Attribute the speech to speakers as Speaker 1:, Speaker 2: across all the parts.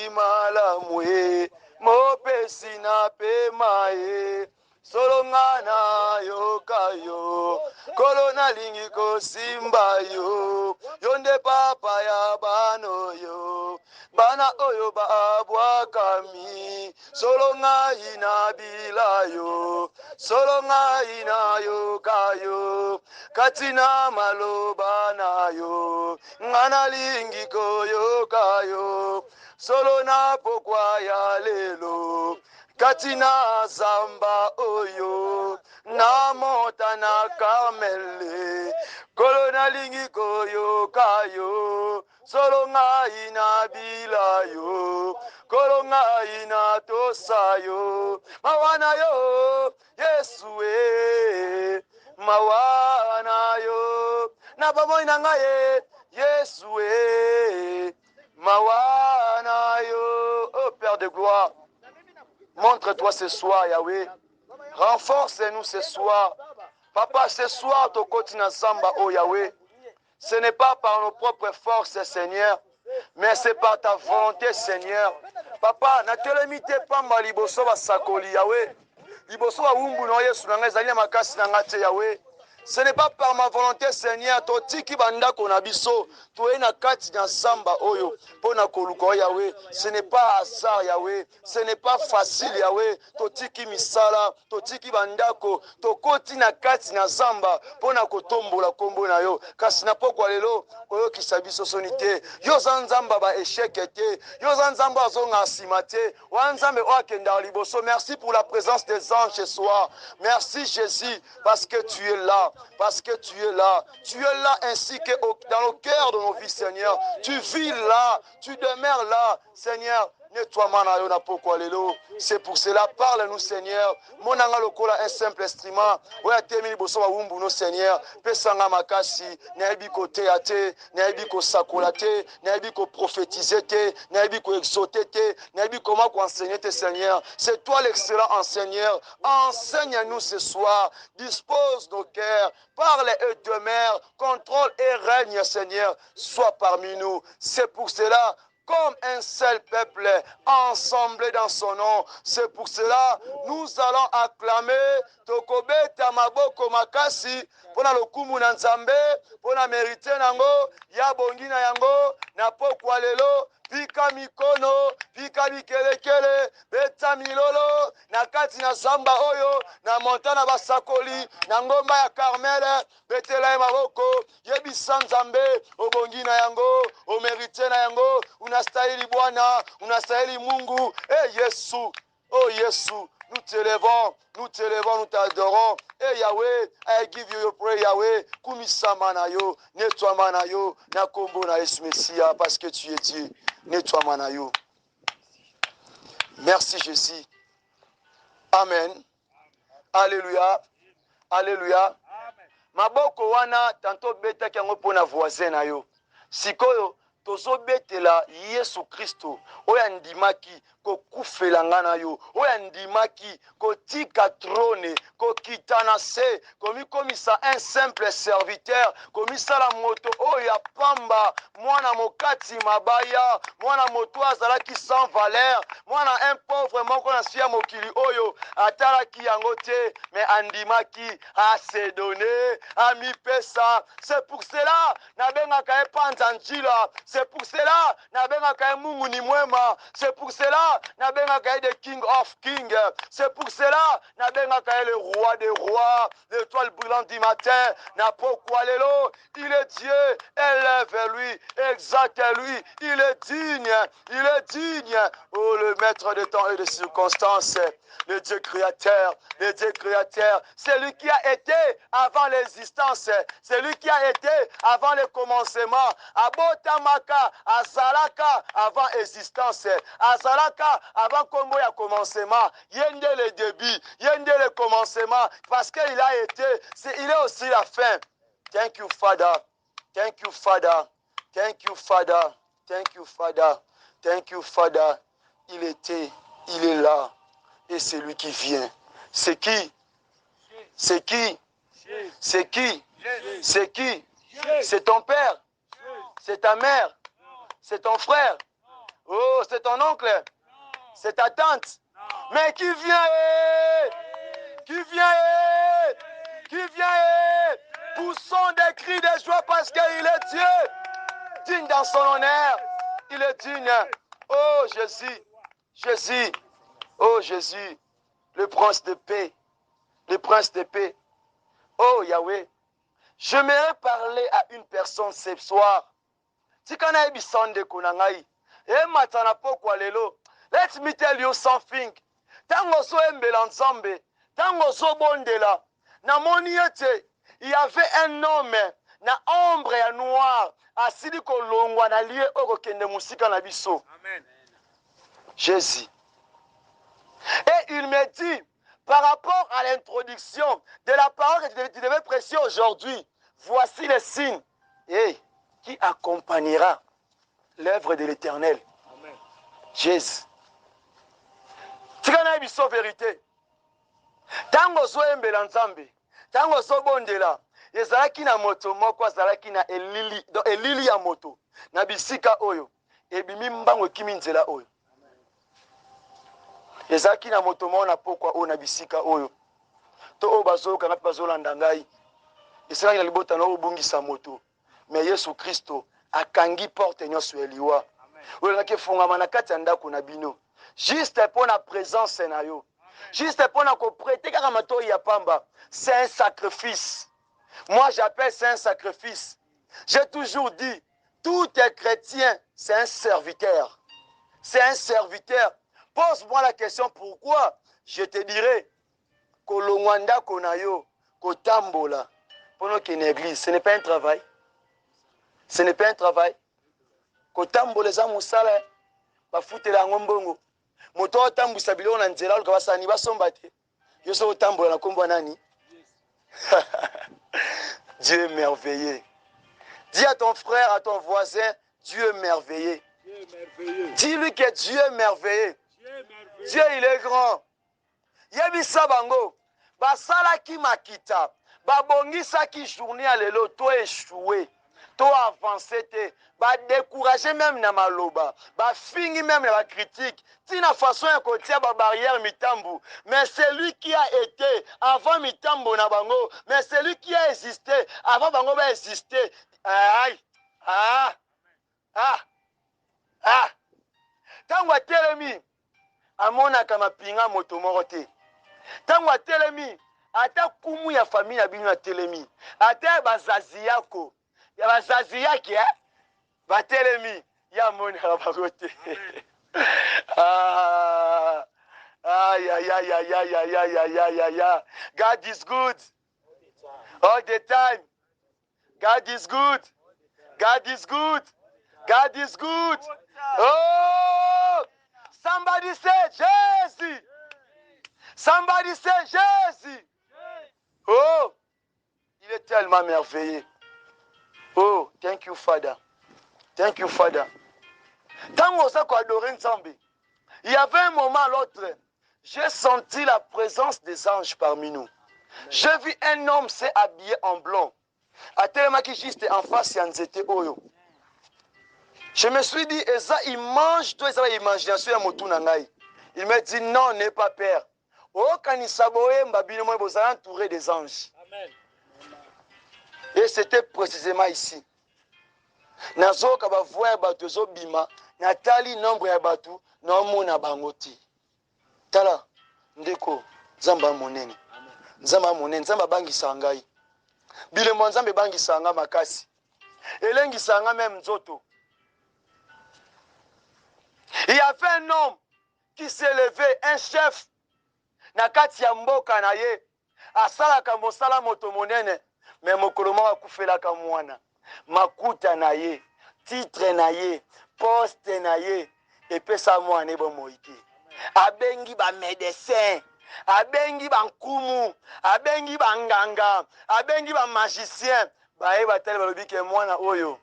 Speaker 1: mopesi malamu ye mopesi na pema ye solo nga na yoka yo kolo nalingi kosimba yo yo nde papa ya bana oyo bana oyo babwakami solo ngai na bila yo solo ngai na yoka yo kati na maloba na yo nga nalingi koyoka yo solo na pokwa ya lelo kati na zamba oyo na mota na kamele kolo nalingi koyoka yo solo ngai na bila yo kolo ngai na tosa yo mawana yo yesu e mawana yo na bomoi na ngai yesu e mawana yo. Oh Père de gloire, montre-toi ce soir, Yahweh. Renforce-nous ce soir. Papa, ce soir, tu continues à Zamba, oh Yahweh. Ce n'est pas par nos propres forces, Seigneur, mais c'est par ta volonté, Seigneur. Papa, natelemite pamba liboso basakoli, Yahweh. Liboso ba wumbu no Yesu na ngai zali na makasi na ngate, Yahweh. Ce n'est pas par ma volonté, Seigneur, totiki bandako na biso, toye na kati na Zamba oyo, pona koluka Yahweh. Ce n'est pas hasard, Yahweh. Ce n'est pas facile, Yahweh. Totiki misala, totiki bandako, tokoti na kati na Zamba, pona kotombola kombo na yo. Kasi na pokwa lelo, oyo kisabiso sonite. Yo zanzamba ba échec ete, yo zanzamba zonga simate, wanzambe oakenda liboso. Merci pour la présence des anges ce soir. Merci Jésus, parce que tu es là. Parce que tu es là. Tu es là ainsi que dans le cœur de nos vies, Seigneur. Tu vis là. Tu demeures là, Seigneur. C'est pour cela, parle-nous, Seigneur. Mon lokola un simple instrument. Oya temi liboso wa wumbu no, Seigneur. Pesanga makasi, naebi ko teate, naebi ko sakolate, naebi ko prophétiser te, naebi ko exauter te, naebi comment ko enseigner te, Seigneur. C'est toi l'excellent enseigneur. Enseigne-nous ce soir. Dispose nos cœurs. Parle et demeure. Contrôle et règne, Seigneur. Sois parmi nous. C'est pour cela, comme un seul peuple, ensemble dans son nom. C'est pour cela, nous allons acclamer Tokobeta Maboko Makasi, pona lokumu na nzambe, pona merite nango, ya bongi na yango, na pokwa lelo, pika mikono, pika mikelekele, beta milolo, na kati na Zamba oyo, na montana basakoli, na ngomba ya Karmele, betela ya maboko, yebisa nzambe, obongi na yango, omerite na yango, unastahili Bwana, unastahili Mungu. Eh Yesu, oh Yesu, nous t'élevons, nous t'adorons. Eh Yahweh, I give you your prayer, Yahweh. Kumisama na yo, nettoie na yo, na kombo na Yesu Messia, parce que tu es Dieu. Nettoie na yo. Merci Jésus. Amen. Alléluia. Alléluia. Maboko wana tanto beta kiango pona voisin na yo. Sikoyo tozo betela Yesu Kristo oya ndimaki kokufela nga na yo, oya ndimaki kotika trone, kokitana se, komikomisa un simple serviteur, komisala moto oya pamba, mwana mokati mabaya, mwana moto azalaki sans valeur, mwana un pauvre moko na siya mokili oyo atalaki yango te, mais andimaki ase donné, amipesa. C'est pour cela nabengaka epanza njila, c'est pour cela nabengaka Mungu ni mwema, c'est pour cela nabengaka the King of Kings, c'est pour cela nabengaka le roi des rois, l'étoile brûlante du matin. Na pokwa lelo, il est Dieu, élève-lui, exalte-lui, il est digne, il est digne. Oh, le maître de temps et de circonstances, le Dieu créateur, c'est lui qui a été avant l'existence, c'est lui qui a été avant le commencement. Abotamaka, Azalaka avant existence, Azalaka avant combo ya commencement, yende le début, yende le commencement, parce qu'il a été, il est aussi la fin. Thank you, Father. Thank you, Father. Thank you, Father. Thank you, Father. Thank you, Father. Il était, il est là. Et c'est lui qui vient. C'est qui? C'est qui? C'est qui? C'est qui? C'est ton père? C'est ta mère? C'est ton frère? Oh, c'est ton oncle. C'est ta tante. Mais qui vient, qui vient, qui vient, poussons des cris de joie parce qu'il est Dieu. Digne dans son honneur. Il est digne. Oh Jésus, Jésus, oh Jésus, le prince de paix, le prince de paix. Oh Yahweh, j'aimerais parler à une personne ce soir. Tikana ebisonde kunangai. Matana pokwa lelo. Let me tell you something. Tango so embela nzambe, tango so bondela. Na moni ete, il y avait un homme na ombre ya noir asili kolongwa na lié oko kende musika na biso. Amen. Jésus. Et il me dit, par rapport à l'introduction de la parole que tu devais prêcher aujourd'hui, voici les signes qui accompagnera l'œuvre de l'Éternel. Jésus. Tikana biso vérité. Tango so embela nzambe, tango so bondela, ezalaki na moto moko azalaki na elili ya moto na bisika oyo ebimi mbango kimi nzela oyo. Ezalaki na moto moko na pokwa oyo na bisika oyo. To oyo bazoyoka ngapi bazolanda ngai. Esalaki na libota na oyo obungisa moto. Mais Yesu Kristo akangi porte nyonso eliwa. Oyo ngaki efungama na kati ya ndako na bino. Juste pour la présence na yo. Juste pour la prêter kaka mato ya pamba. C'est un sacrifice. Moi j'appelle ça un sacrifice. J'ai toujours dit, tout est chrétien, c'est un serviteur. C'est un serviteur. Pose-moi la question pourquoi. Je te dirai, kolongwanda konayo, kotambola, pendant qu'il y a une église, ce n'est pas un travail. Ce n'est pas un travail. Kotambola za musala, bafutela ngombongo. Moto otambusa biloko na nzela oluka basani basomba te. Yo so otambola na kombo nani? Dieu est merveilleux. Dis à ton frère, à ton voisin, Dieu est merveilleux. Dis-lui que Dieu est merveilleux. Dieu, il est grand. Yebisa bango, basala ki makita, babongisa ki journée à lelo, to échoué, to avancé te, ba découragé même na maloba, ba fini même na la critique, tina façon ya kotia ba barrière mitambu, mais c'est lui qui a été avant mitambu na bango, mais c'est lui qui a existé avant bango ba exister. Aïe, tango atelemi, amona kama pinga moto moko te. Tango atelemi, ata kumu ya famille ya bino na telemi, ata bazazi yako, ya bazazi yake, batelemi, ya moni ya bagote. God is good all the time. God is good. God is good. God is good. Oh, somebody say Jesus. Somebody say Jésus. Oh, il est tellement merveilleux. Oh, thank you, Father. Thank you, Father. Tant qu'on s'est adoré ensemble, il y avait un moment à l'autre, j'ai senti la présence des anges parmi nous. J'ai vu un homme s'est habillé en blanc. À tellement qui juste en face, il y a oyo. Je me suis dit, Eza, il mange, toi, Eza, imagination à Motunangai. Il me dit, non, n'aie pas peur. Entouré des anges. Amen. Et c'était précisément ici. Nazo kaba voir batu zo bima, natali nombre ya batu, na mona bangoti. Tala, ndeko, zamba monene. Zamba monene, zamba bangi sangai. Bile monzambe bangi sanga makasi. Elengi sanga même nzoto. Il y avait un homme qui s'est levé, un chef. Na kati ya mboka na ye asalaka mosala moto monene me mokolo moko akufelaka mwana makuta na ye titre na ye poste na ye epesa mwana ebomoi te abengi bamédecin abengi bankumu abengi banganga abengi bamagicien baye batali balobi ke mwana oyo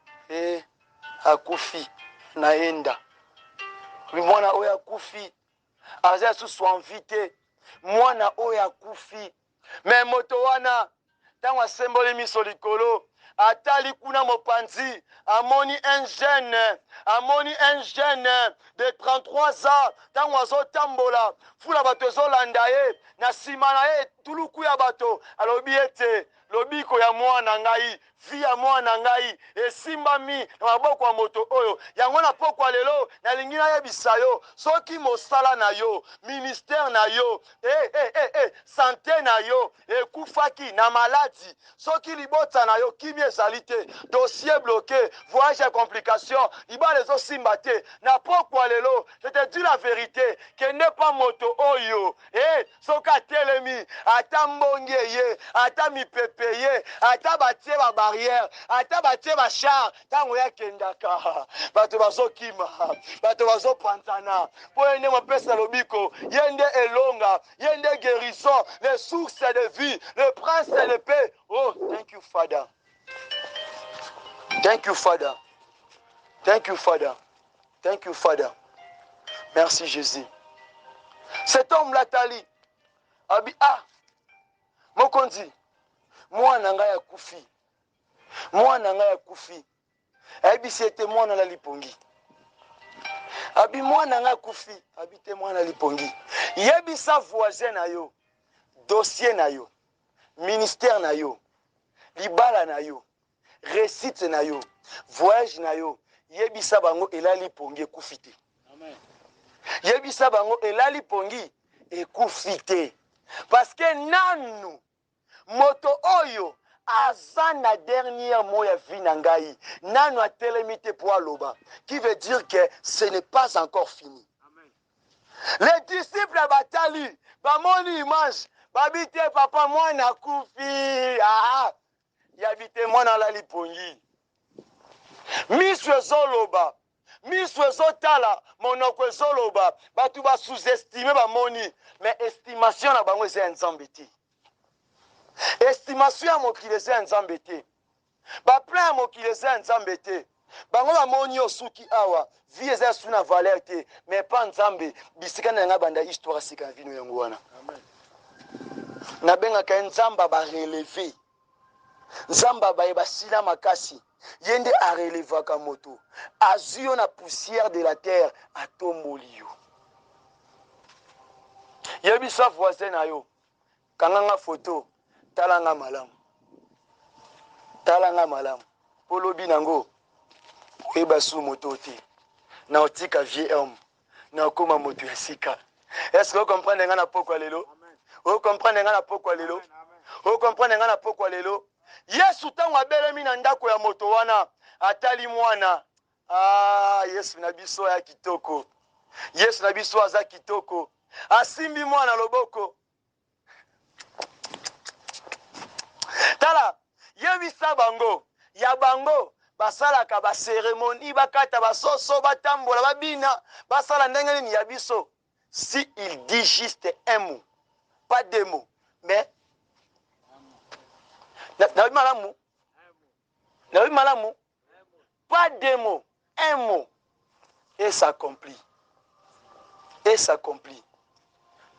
Speaker 1: akufi naenda mwana oyo akufi aza susu invité mwana oyo akufi me moto wana ntango asemboli miso likolo atali kuna mopanzi amoni un jeune de 33 ans ntango azotambola fula bato ezolanda ye na nsima na ye tuluku ya bato alobi ete lobiko ya mwana ngai vi ya mwana ngai esimbami na maboko ya moto oyo yango na pokwa lelo nalingi nayebisa yo soki mosala na yo ministère na yo sante na yo ekufaki na maladi soki libota na yo kimi ezali te dossier bloqué voyage ya complication libala ezosimba te na pokwa lelo je te dis la vérité kende pa moto oyo soki atelemi ata mbongi ye ata mipepe ye ata batie babarrière ata batie bachar ntango yakendaka bato bazokima bato bazopantana mpo ye nde mopesa lobiko ye nde elonga ye nde guérison le source de vie le prince de paix. Oh, thank you, Father. Thank you, Father. Thank you, Father. Thank you, Father. Merci, Jésus. Cet homme Latali a dit, Mokondi, moi nanga ya kufi. Moi nanga ya kufi. Abi c'était moi na la lipongi. Abi moi nanga kufi, habite moi na lipongi. Yebi sa voisin na yo, dossier na yo, ministère na yo, libala na yo, récite na yo, voyage na yo. Yebisa bango elali pongi ekufite. Amen. Yebisa bango elali pongi ekufite. Parce que nanu moto oyo azana dernière mot ya vie na ngai nanu atelemite po aloba qui veut dire que ce n'est pas encore fini. Amen. Les disciples batali bamoni image babite papa mwana kufi yabite mwana lali pongi. Misu ezoloba, misu ezotala, monoko ezoloba, batu ba sous-estimer ba moni, mais estimation na bango eza nzambe te. Estimation ya mokili eza nzambe te. Ba plein ya mokili eza nzambe te. Bango ba moni osuki awa, vie eza su na valeur te, mais pas nzambe, bisika na nga banda histoire sika vino yango wana. Amen. Na benga ka nzamba ba relever. Nzamba ba ebasila makasi. Yende a relevaka moto. Azio na poussière de la terre a tomboli yo. Yebisa voisin na yo. Kanganga photo. Talanga malamu. Talanga malamu. Polobi nango. Eba sou moto te. Na otika vie homme. Na okoma moto ya sika. Est-ce que vous comprenez nga na pokwa lelo? Vous comprenez nga na pokwa lelo? Vous comprenez nga na pokwa lelo? Yesu tango abelemi na ndako ya moto wana atali mwana Yesu na biso ya kitoko. Yesu na biso aza kitoko. Asimbi mwana loboko. Tala yebisa bango ya bango basalaka ba cérémonie bakata basoso batambola babina basala ndenge nini ya biso. Si il dit juste un mot, pas deux mots, mais na malamu. Na malamu. Pas deux mots, un mot. Et s'accomplit. Et s'accomplit.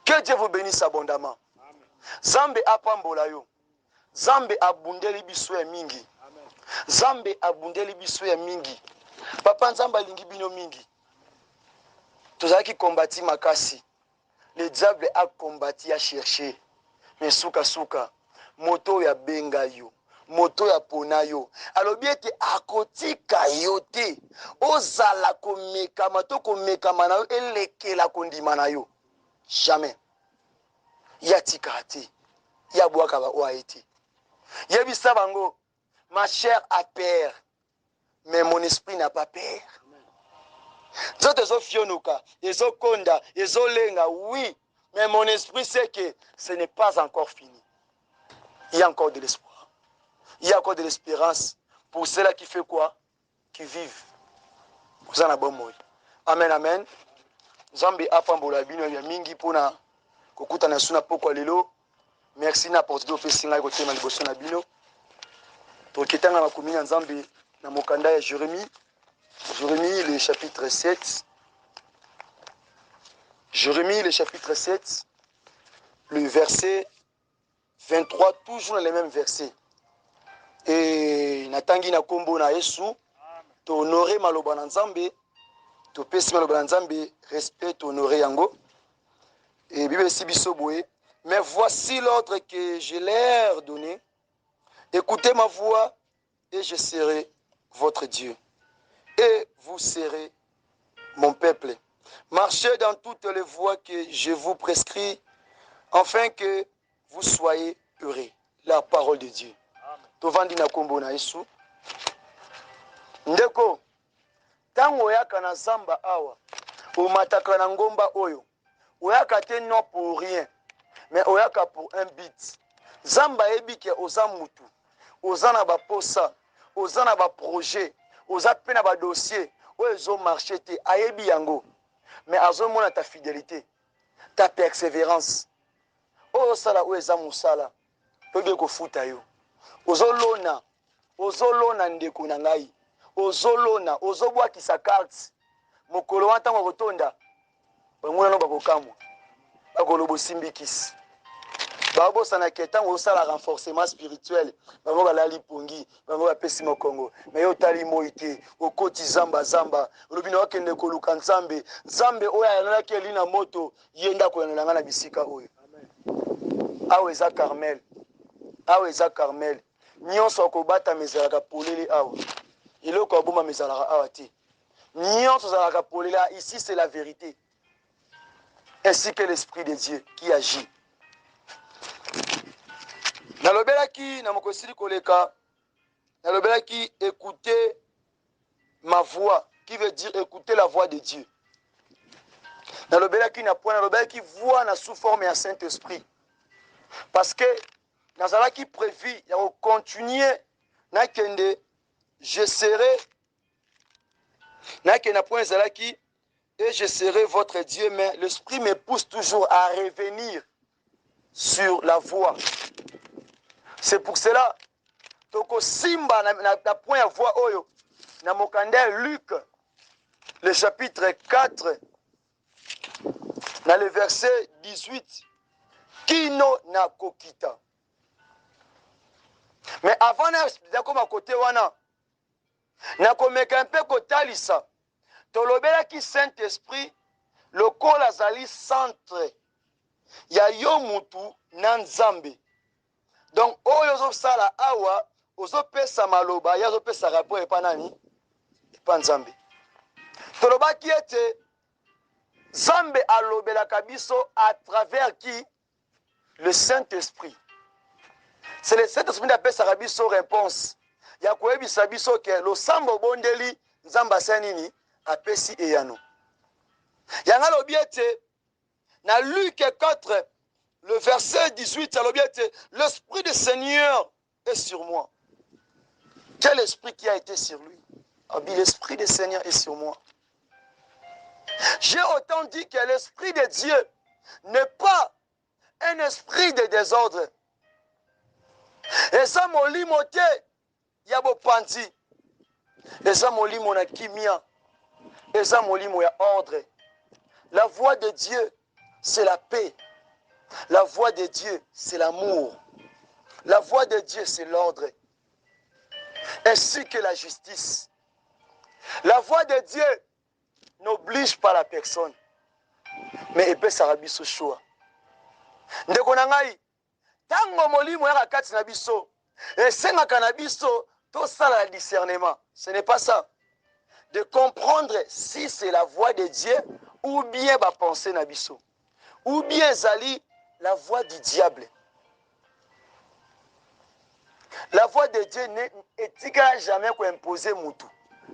Speaker 1: Que Dieu vous bénisse abondamment. Zambe apambola yo. Zambe abundeli biso ya mingi. Zambe abundeli biso ya mingi. Papa nzamba lingi bino mingi. Tozaki kombati makasi. Le diable a combattu, a cherché. Mais souka souka. Moto ya benga yo. Moto ya pona yo. Alobi ete akotika yo te. Ozala komekama to komekama na yo elekela kondima na yo. Jamais. Yatika te. Yabwaka ba oa ete. Yebisa bango. Ma chair a peur. Mais mon esprit n'a pas peur. Zote zo fionuka, ezo konda, ezo lenga, oui. Mais mon esprit sait que ce n'est pas encore fini. Il y a encore de l'espoir. Il y a encore de l'espérance pour ceux-là qui fait quoi? Qui vivent. Vous en avez bon mot. Amen, amen. Zambi apambola bino ya mingi pona kokuta na suna poko lelo. Merci na porte do pesinga ko tema liboso na bino. To kitanga makumina nzambe na mokanda ya Jérémie. Jérémie le chapitre 7. Jérémie le chapitre 7. Le verset 23, toujours dans les mêmes versets. Et natangi na kombo na Yesu, to honorer maloba na Nzambe, to pesi maloba na Nzambe, respect, to honorer yango. Et Bible si biso boye. Mais voici l'ordre que je leur donné. Écoutez ma voix et je serai votre Dieu. Et vous serez mon peuple. Marchez dans toutes les voies que je vous prescris, afin que vous soyez heureux. La parole de Dieu. Tovandi na kombo na Yesu. Ndeko, tango oyaka na zamba awa, omataka na ngomba oyo, oyaka te non pour rien, mais oyaka pour un but. Zamba ebike oza mutu, oza na ba posa, oza na ba projet, oza pe na ba dossier, oyo ezo marché te, ayebi yango. Mais azomona ta fidélité, ta persévérance. Oyo sala oyo eza musala, toge kofuta yo. Ozolona ndeko na ngai. Ozolona, ozobwakisa carte. Mokolo wa ntango kotonda, banguna no bakokamwa. Bakolobo simbikisi. Babosana ke ntango osala renforcement spirituel, bango balali pongi, bango bapesi mokongo. Mais yo tali moi te, okoti zamba. Olobi na wakende koluka Nzambe. Nzambe oyo ayalaki eli na moto, yenda koyanola nga na bisika oyo. Awa eza Carmel. Awa eza Carmel. Nyonso akobata mezalaka polele awa. Iloko aboma mezalaka awa te. Nyonso zalaka polele awa. Ici c'est la vérité. Ainsi que l'Esprit de Dieu qui agit. Nalobelaki na mokosili koleka. Nalobelaki écouter ma voix, qui veut dire écouter la voix de Dieu. Nalobelaki na point, nalobelaki voix na sous forme ya Saint-Esprit. Parce que nazalaki prévu ya continuer na kende je serai na kende point zalaki et je serai votre Dieu, mais l'esprit me pousse toujours à revenir sur la voie. C'est pour cela toko simba na point ya voie oyo na mokanda Luc le chapitre 4 na le verset 18 kino na kokita. Mais avant na koma côté wana na komeka un peu kotalisa tolobelaki Saint-Esprit lokola azali centre ya yo mutu na Nzambe. Donc oyo ozosala awa ozopesa maloba ya ozopesa rapport epa nani epa Nzambe. Tolobaki ete Nzambe alobelaka biso à travers qui? Le Saint-Esprit. C'est le Saint-Esprit qui appelle sa biso réponse. Ya koyebisa biso ke losambo bondeli Nzamba sanini apesi eyano. Yanga lobi ete na Luc 4 le verset 18 lobi ete l'esprit du Seigneur est sur moi. Quel esprit qui a été sur lui? L'esprit du Seigneur est sur moi. J'ai autant dit que l'esprit de Dieu n'est pas un esprit de désordre. Et ça molimo te ya bopanzi. Et ça molimo na kimia. Et ça molimo ya ordre. La voix de Dieu, c'est la paix. La voix de Dieu, c'est l'amour. La voix de Dieu, c'est l'ordre. Ainsi que la justice. La voix de Dieu n'oblige pas la personne. Mais il peut s'arrabier ce choix. Ndeko na ngai, tango molimo ya kati na biso, esengaka na biso to sala discernement. Ce n'est pas ça. De comprendre si c'est la voix de Dieu ou bien ba penser na biso. Ou bien zali la voix du diable. La voix de Dieu n'etikala jamais ko imposer mutu.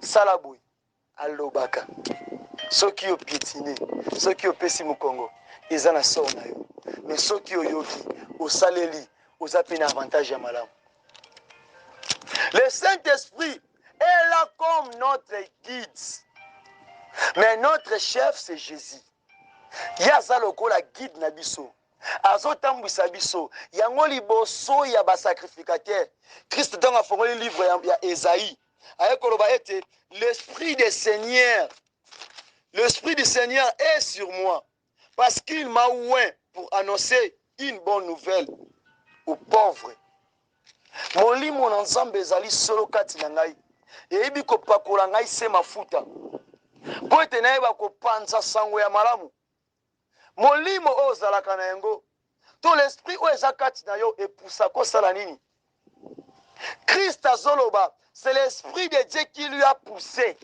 Speaker 1: Salaboui alobaka. Ceux qui ont piétiné, ceux qui ont pesi mukongo, ils en sont na yo. Mais ceux qui ont yoki, au saleli, aux appels avantage à malam. Le Saint-Esprit est là comme notre guide. Mais notre chef, c'est Jésus. Yaza loko la guide nabiso. Azotambwisa biso. Yango liboso ya ba sacrificateur. Christ dans a formé le livre ya Esaïe. Ayekoloba ete l'esprit du Seigneur. L'esprit du Seigneur est sur moi. Parce qu'il m'a oint pour annoncer une bonne nouvelle aux pauvres. molimo na nzambe ezali solo kati na ngai eyebi kopakola ngai se mafuta mpo ete nayeba kopanza sango ya malamu molimo oyo ozalaka na yango to l'esprit oyo eza kati na yo epusa kosala nini Christ azoloba c'est l'esprit de Dieu qui lui a poussé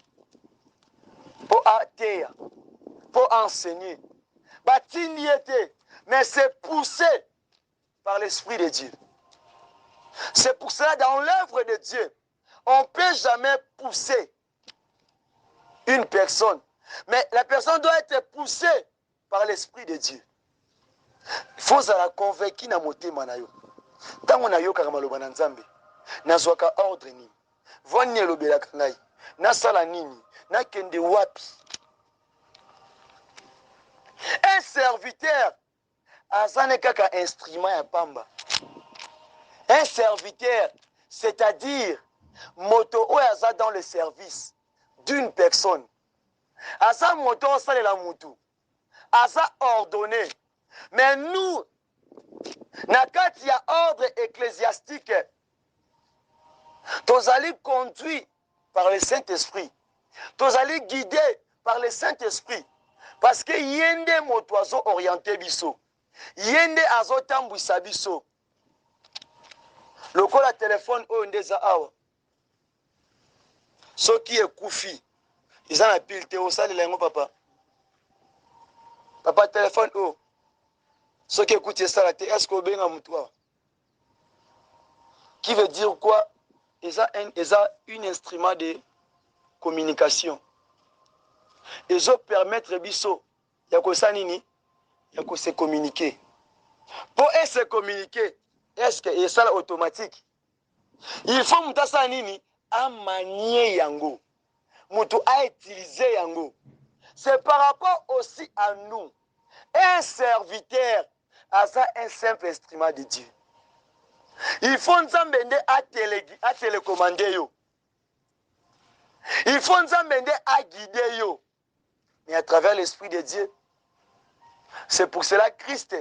Speaker 1: pour ateya pour enseigner batindi ete mais c'est poussé par l'esprit de Dieu. C'est pour cela dans l'œuvre de Dieu on ne peut jamais pousser une personne mais la personne doit être poussée par l'esprit de Dieu. Il faut la convaincre na motema na yo ntango na yo kaka maloba na nzambe nazwaka ordre nini voni elobelaka ngai nasala nini nakende wapi. Un serviteur azane kaka instrument ya pamba. Un serviteur c'est-à-dire moto oyo aza dans le service d'une personne aza moto osalela mutu aza ordonné mais nous na kati ya ordre ecclésiastique tozali conduit par le Saint-Esprit tozali guidé par le Saint-Esprit parce que yende moto azo orienté biso yende azo tambwisa biso lokola telefone oyo ndeza awa soki ekufi eza na pile te osalela yango papa telefone oyo soki ekuti esala te est-ce que obenga mutu awa qui veut dire quoi eza un instrument de communication ezo permettre biso ya kosala nini ya kose communiquer pour se communiquer est-ce que esala automatique il faut mutu asala nini amanie yango mutu a utiliser yango. C'est par rapport aussi à nous. Un serviteur a un simple instrument de Dieu. Il faut nzambende a télécommander yo. Il faut nzambende a guider yo. Mais à travers l'esprit de Dieu. C'est pour cela Christ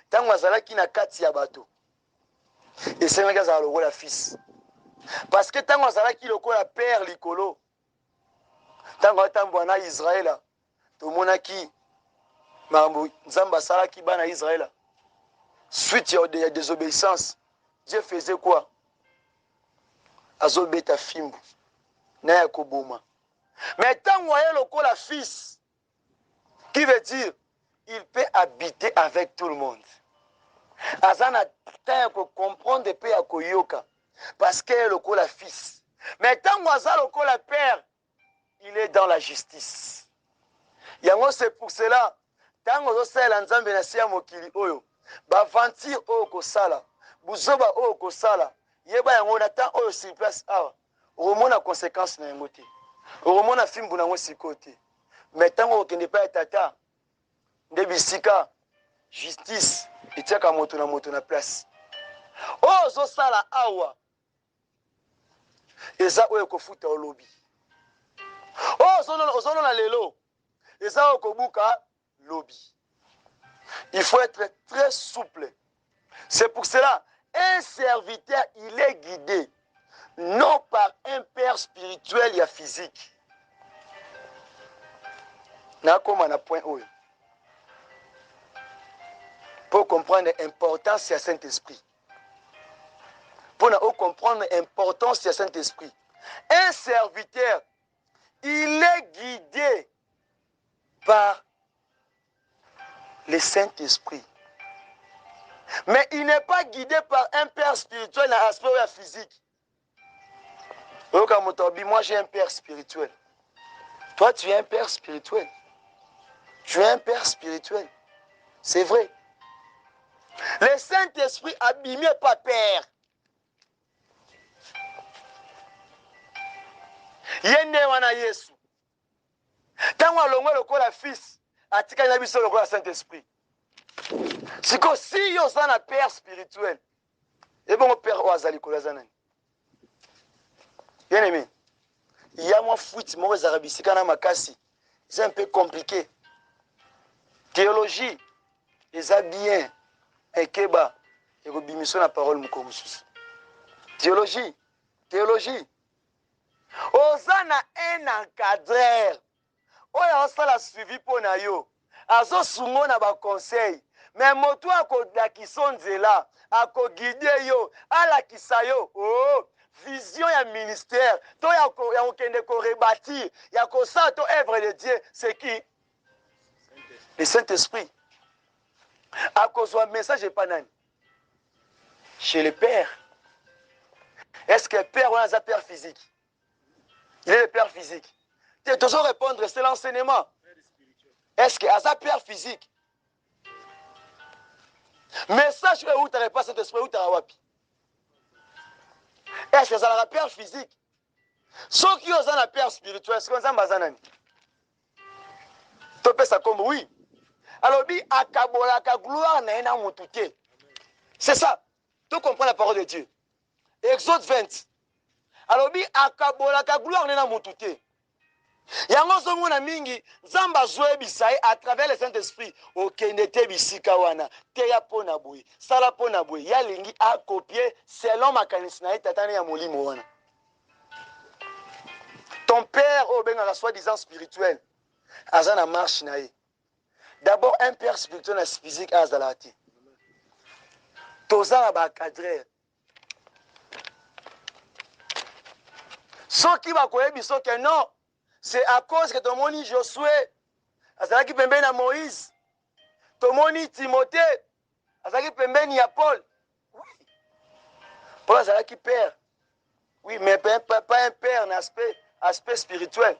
Speaker 1: tango azalaki na kati ya bato. Et c'est nga za lokola fils. Parce que tango azalaki lokola père likolo. Tango atambo na Israël. Tomonaki mambo nzamba salaki bana Israël. Suite ya désobéissance, Dieu faisait quoi? Azobeta fimbu na ya koboma. Mais tango ya lokola fils qui veut dire il peut habiter avec tout le monde. Azana ta ko comprendre pe ya koyoka parce que lokola fils. Mais tango aza lokola père, il est dans la justice. Yango c'est pour cela tango zo sala nzambe na sia mokili oyo ba aventure oyo ko sala buzoba oyo ko sala yeba yango na temps oyo sur place awa omona conséquence na yango te omona fimbu na ngo sikote mais tango okende pa tata nde bisika justice etiaka moto na place oyo zo sala awa eza oyo ko futa olobi oyo ozolona lelo eza okobuka lobby. Il faut être très souple. C'est pour cela, un serviteur, il est guidé, non par un père spirituel et physique. Point pour comprendre l'importance du Saint-Esprit. Pour comprendre l'importance du Saint-Esprit. Un serviteur, il est guidé par le Saint-Esprit. Mais il n'est pas guidé par un père spirituel dans l'aspect physique. Moi j'ai un père spirituel. Toi tu es un père spirituel. Tu es un père spirituel. C'est vrai. Le Saint-Esprit abîmé pas père. Yende wana Yesu. Tango alongwe lokola fils, atika na biso lokola Saint-Esprit. Siko si yo za na père spirituel. Et bon père oazali kolazanani. Bien aimé. Il y a moi fuite mo zarabisika na makasi. C'est un peu compliqué. Théologie, les bien ekeba et bimiso na parole mukomususu. Théologie. Théologie. Ozana un encadreur. Oya osala suivi po na yo. Azo sungo na ba conseil. Mais moto akodakisa nzela, akoguide yo, alakisa yo. Oh, vision ya ministère. To ya okende ko rebâtir, ya ko sa to œuvre de Dieu, c'est qui? Le Saint-Esprit. Akozwa message pa nani? Chez le Père. Est-ce que le Père ou un père physique? Il est le Père physique. Tu dois toujours répondre, c'est l'enseignement. Est-ce que un père physique? Message où tu n'as pas cet esprit, où tu as wapi? Est-ce que ça a un père physique? Ceux qui ont un père spirituel, c'est comme ça, Mazanani. Tu peux ça comme oui. Alors, bi akabola ka gloire na ena mutuke. C'est ça. Tu comprends la parole de Dieu. Exode 20. Alors, bi akabola ka gloire na ena mutuke. Yango zongo na mingi nzamba zoe bisaye à travers le Saint-Esprit okende te bisika wana te ya pona boye sala pona boye ya lingi a copier selon makanisi na tatane ya molimo wana. Ton père au benga soi-disant spirituel azana marche na ye. D'abord un père spirituel na physique azalati. Tozana ba cadrer. Soki ba koyebi soki non. C'est à cause que ton moni Josué, azalaki pembeni na Moïse, ton moni Timothée, azalaki pembeni ya Paul. Oui. Paul azalaki père. Oui, mais pas un père en aspect spirituel.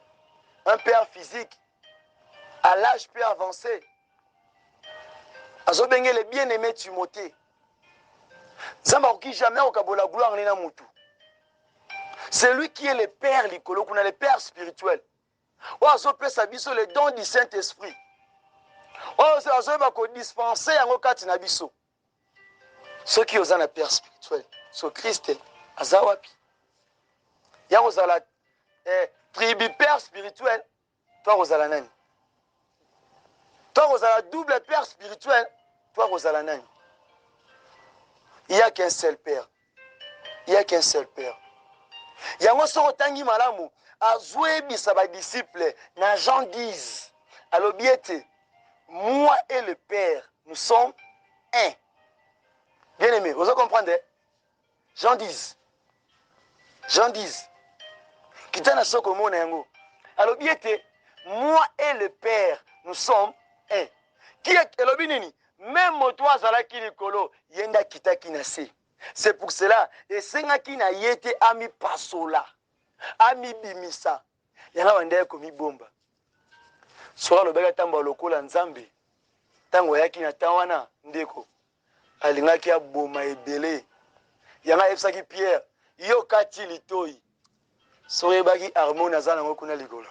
Speaker 1: Un père physique. À l'âge peu avancé. Azobenge le bien-aimé Timothée. Zamba oki jamais okabola gloire nena mutu. C'est lui qui est le père likolo, qu'on a le père spirituel. Oazo pesa biso le don du Saint-Esprit. Oazo ba ko dispenser yango kati na biso. Ceux qui ont un père spirituel, so Christ azawapi. Yango zala tribu père spirituel, toi ozala nani? Toi ozala double père spirituel, toi ozala nani? Il n'y a qu'un seul père. Il n'y a qu'un seul père. Yango so tangi malamu azwe bisa ba disciple na Jean 10. Alobiete, moi et le Père, nous sommes un. Bien aimé, vous comprenez? Jean 10. Jean 10. Kitana soko mona yango. Alobiete, moi et le Père, nous sommes un. Qui est elobinini? Même toi zalaki likolo, yenda kita kinase. C'est pour cela, et senga kina yete ami pasola. Ami bimisa. Yanga wandeye komi bomba. Soka lobeka tamba lokola nzambe. Tango yaki na tawana ndeko. Alingaki aboma ebele. Yanga efsaki Pierre. Yo kati litoi. Soye baki harmone azana ngo kuna likolo.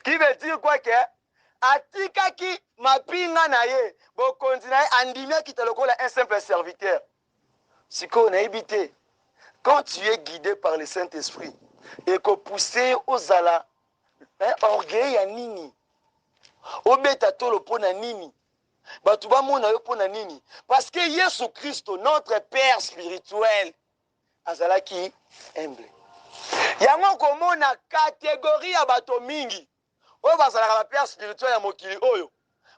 Speaker 1: Qui veut dire quoi que atikaki mapinga na ye. Bo continue andimia ki lokola un simple serviteur. Siko na ebité. Quand tu es guidé par le Saint-Esprit et que poussé aux ala, orgueil ya nini, obeta tolo pona nini, batuba mona yo pona nini, parce que Jésus Christ, notre Père spirituel, azala ki humble. Yango komona catégorie ya bato mingi, oyo bazalaka ba Père spirituel ya mokili oyo,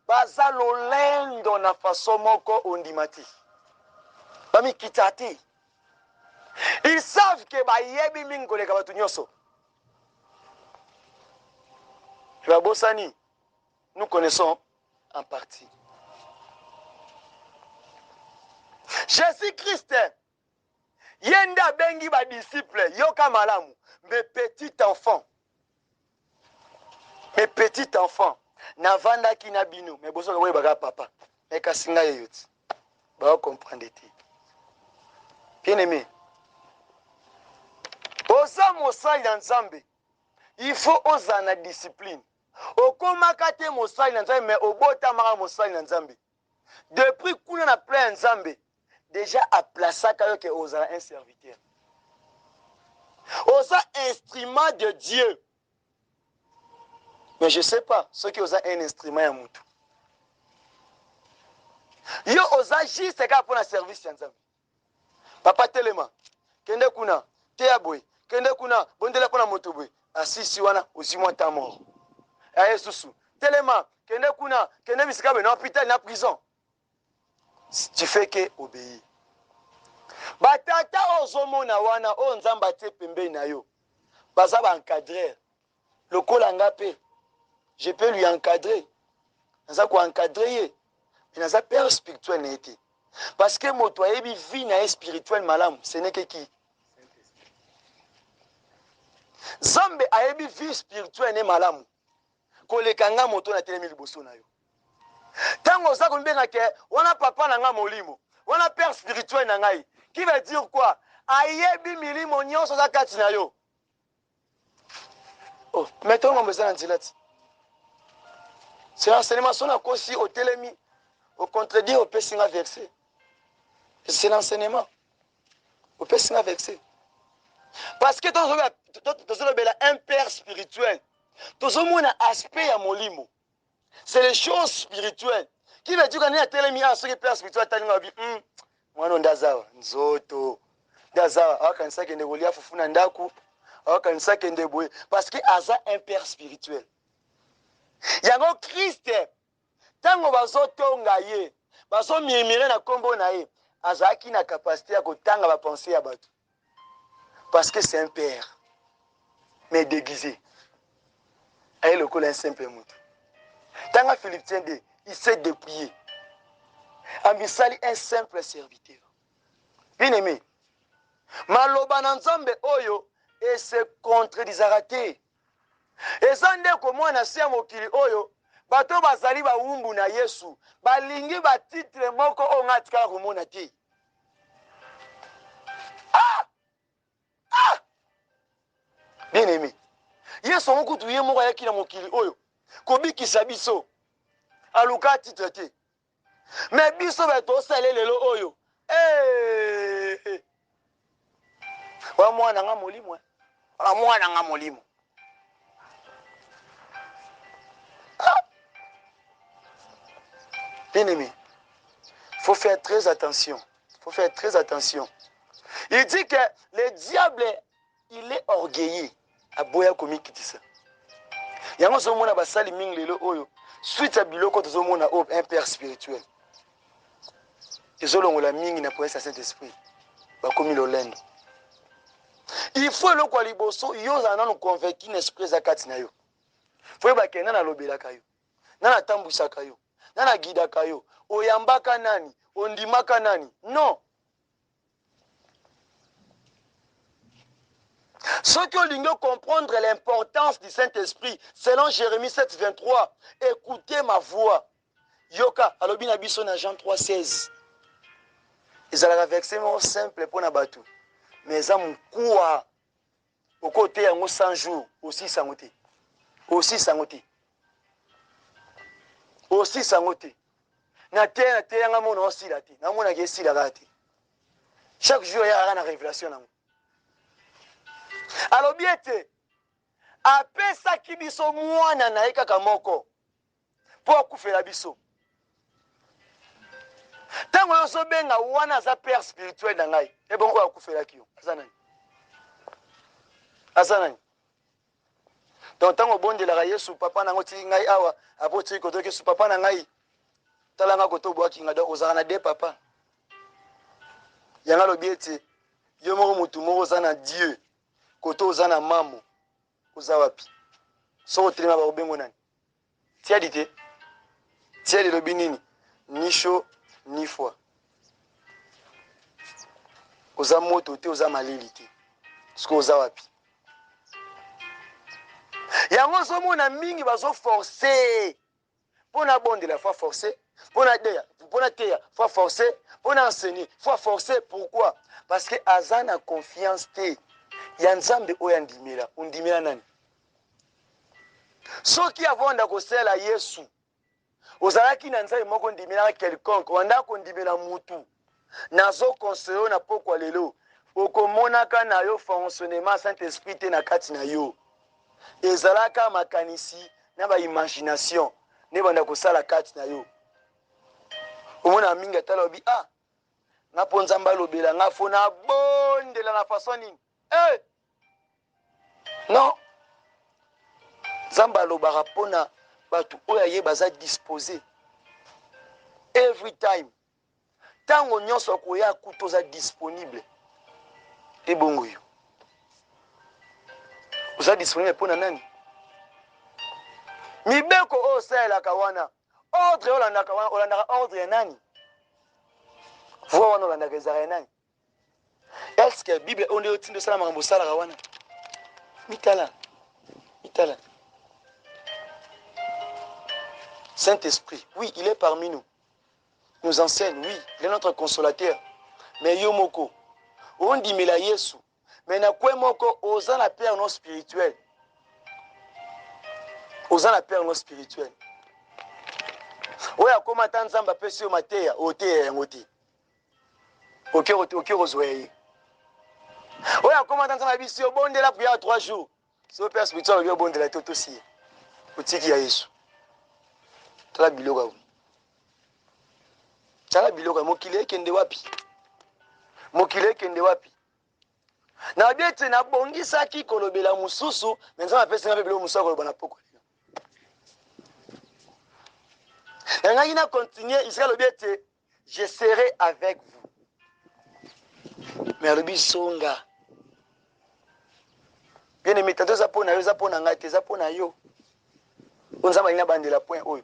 Speaker 1: bazalo lendo na façon moko ondimati. Bami kitati. Ils savent que bayebi mingole ka batu nyoso. Bosani, nous connaissons en partie. Jésus-Christ, yenda bengi ba disciple, yoka malamu, mes petits enfants. Mes petits enfants, navanda ki na bino, mais boso ka baga papa, mais kasinga yoti. Ba comprendre ti. Bien aimé. Oza mosali na nzambe, il faut oza na discipline. Okomaka te mosali na nzambe, mais obotamaka mosali na nzambe. Depuis kuna na plein nzambe, déjà a placaka yo ke oza un serviteur. Oza instrument de Dieu. Mais je ne sais pas, ceux qui ont un instrument ya mutu. Yo oza juste ka pour un service ya nzambe. Papa telema. Kende kuna. Teya boy. Kende kuna. Bondela pona moto boy. Asisi wana ozimwa ta mort. Aye susu. Telema. Kende kuna. Kende bisika boy. Na hôpital na prison. Tu fais que obéir. Batata ozomona wana o nzamba te pembe na yo. Baza ba encadrer. Lokola ngape. Je peux lui encadrer. Naza ko encadrer. Mais naza père spirituel na été. Parce que moto ayebi vie na spirituel malam, ce n'est que qui? Zambe ayebi vie spirituel ne malam. Kolekanga moto na telemi liboso na yo. Tango za kombenga ke wana papa na nga molimo. Wana père spirituel na ngai. Qui veut dire quoi? Ayebi milimo nyonso za kati na yo. Oh, mettons mon besoin en dilati. C'est l'enseignement son akosi au telemi au contredire au pessinga verset. C'est l'enseignement. Au pessinga verset. Parce que tu as un père spirituel. Tu as un aspect à molimo. C'est les choses spirituelles. Qui veut dire qu'on a telemi à ce que père spirituel t'a dit moi non dazawa nzoto dazawa akanisa kende golia fufuna ndaku akanisa kende boye parce que aza un père spirituel. Yango Christ tango bazotonga ye bazo mimire na kombo na ye azaki na capacité ya kotanga ba penser ya bato parce que c'est un père mais déguisé aye lokola un simple mutu tanga Philippe Tiende il s'est dépouillé ambisali un simple serviteur. Bien aimé maloba na nzambe oyo et se contredisera te eza ndeko mwana si ya mokili oyo bato bazali bawumbu na Yesu balingi batitre moko oyo nga atikala komona te. Bien aimé Yesu mokutu ye moko ayaki na mokili oyo kobikisa biso aluka titre te me biso bato osale lelo oyo wa mwana nga molimo wa mwana nga molimo. Bien aimé, faut faire très attention. Faut faire très attention. Il dit que le diable, il est orgueilleux. Aboya komi kitisa. Yango zomona basali mingi lelo oyo. Suite à biloko tozomona un père spirituel. Ezolongola mingi na presse à Saint-Esprit. Bakomi lolendo. Il faut le kwa liboso yo za nanu convaincu n'esprit za kati na yo. Faut ba kena na lobela kayo. Na tambusha kayo. Na guida kayo. Oyambaka nani? Ondimaka nani? Non. Ceux qui ont comprendre l'importance du Saint-Esprit, selon Jérémie 7, 23, écoutez ma voix. Yoka, alobina biso na Jean 3, 16. Ils allaient verset simple pour Nabatou. Mais ça moukoua au côté en 100 jours, aussi sangoté. Aussi sangoté. Aussi sangoté. Na terre na mon aussi la té. Na mon a gesi la raté. Chaque jour il y a une révélation. Alors bien te apesa ki biso mwana na ye kaka moko po akufela biso. Tango yoso benga wana za père spirituel na ngai. E bon oyo akufela ki yo. Azanani. Azanani. Donc tango bondela Yesu papa na ngoti ngai awa apoti ko to ke su papa na ngai. Talanga ko to boaki ngada ozana de papa. Yanga lo biete yo moko mutu moko zana Dieu. Koto ozana mamo uzawapi so otrima ba ubengo nani tia dite tia de lobinini ni chaud ni froid oza moto te oza malili te sko uzawapi yango so mona mingi bazo forcer pona bondela fois forcer pona deya pona teya fois forcer pona enseigner fois forcer. Pourquoi? Parce que azana confiance te ya nzambe oyo andimela undimela nani soki avonda kosela Yesu ozalaki na nzambe moko ndimela quelconque wanda kondimela mutu nazo conseiller na pokwa lelo okomonaka na yo fonctionnement Saint-Esprit te na kati na yo ezalaka makanisi na ba imagination ne banda kosala kati na yo omona mingi atala obi nga po nzambe alobela nga fo na bondela na façon nini non nzambe alobaka mpona bato oyo aye baza disposé every time ntango nyonso akoya kuta oza disponible ebongo yo oza disponible mpona nani mibeko oyo osalelaka wana ordre olandaka wana olandaka ordre ya nani voi wana olandaka ezaka ya nani eske bible oyo nde otindi osala makambo osalaka wana mitala mitala Saint-Esprit, oui, il est parmi nous. Nous enseigne, oui, il est notre consolateur. Mais yo moko, on dit mais la Yesu. Mais na kwe moko, osa la père non spirituel. Osa la père non spirituel. Oya koma tanzamba pesi o mateya, ote ngoti. Ok rozweye. Oya koma tanzamba bisi o bonde la pour 3 jours. So père spirituel o bonde la toto si. Otiki ya Yesu. Tala biloka. Tala biloka mokile kende wapi? Mokile kende wapi? Na biete na bongisaki kolobela mususu, menza apesi na bebelo mususu koloba na poko. Na ngina continuer, il sera le biete, je serai avec vous. Mais le bisonga. Bien aimé, tato zapona yo zapona ngate zapona yo. Onza malina bandela point oyo.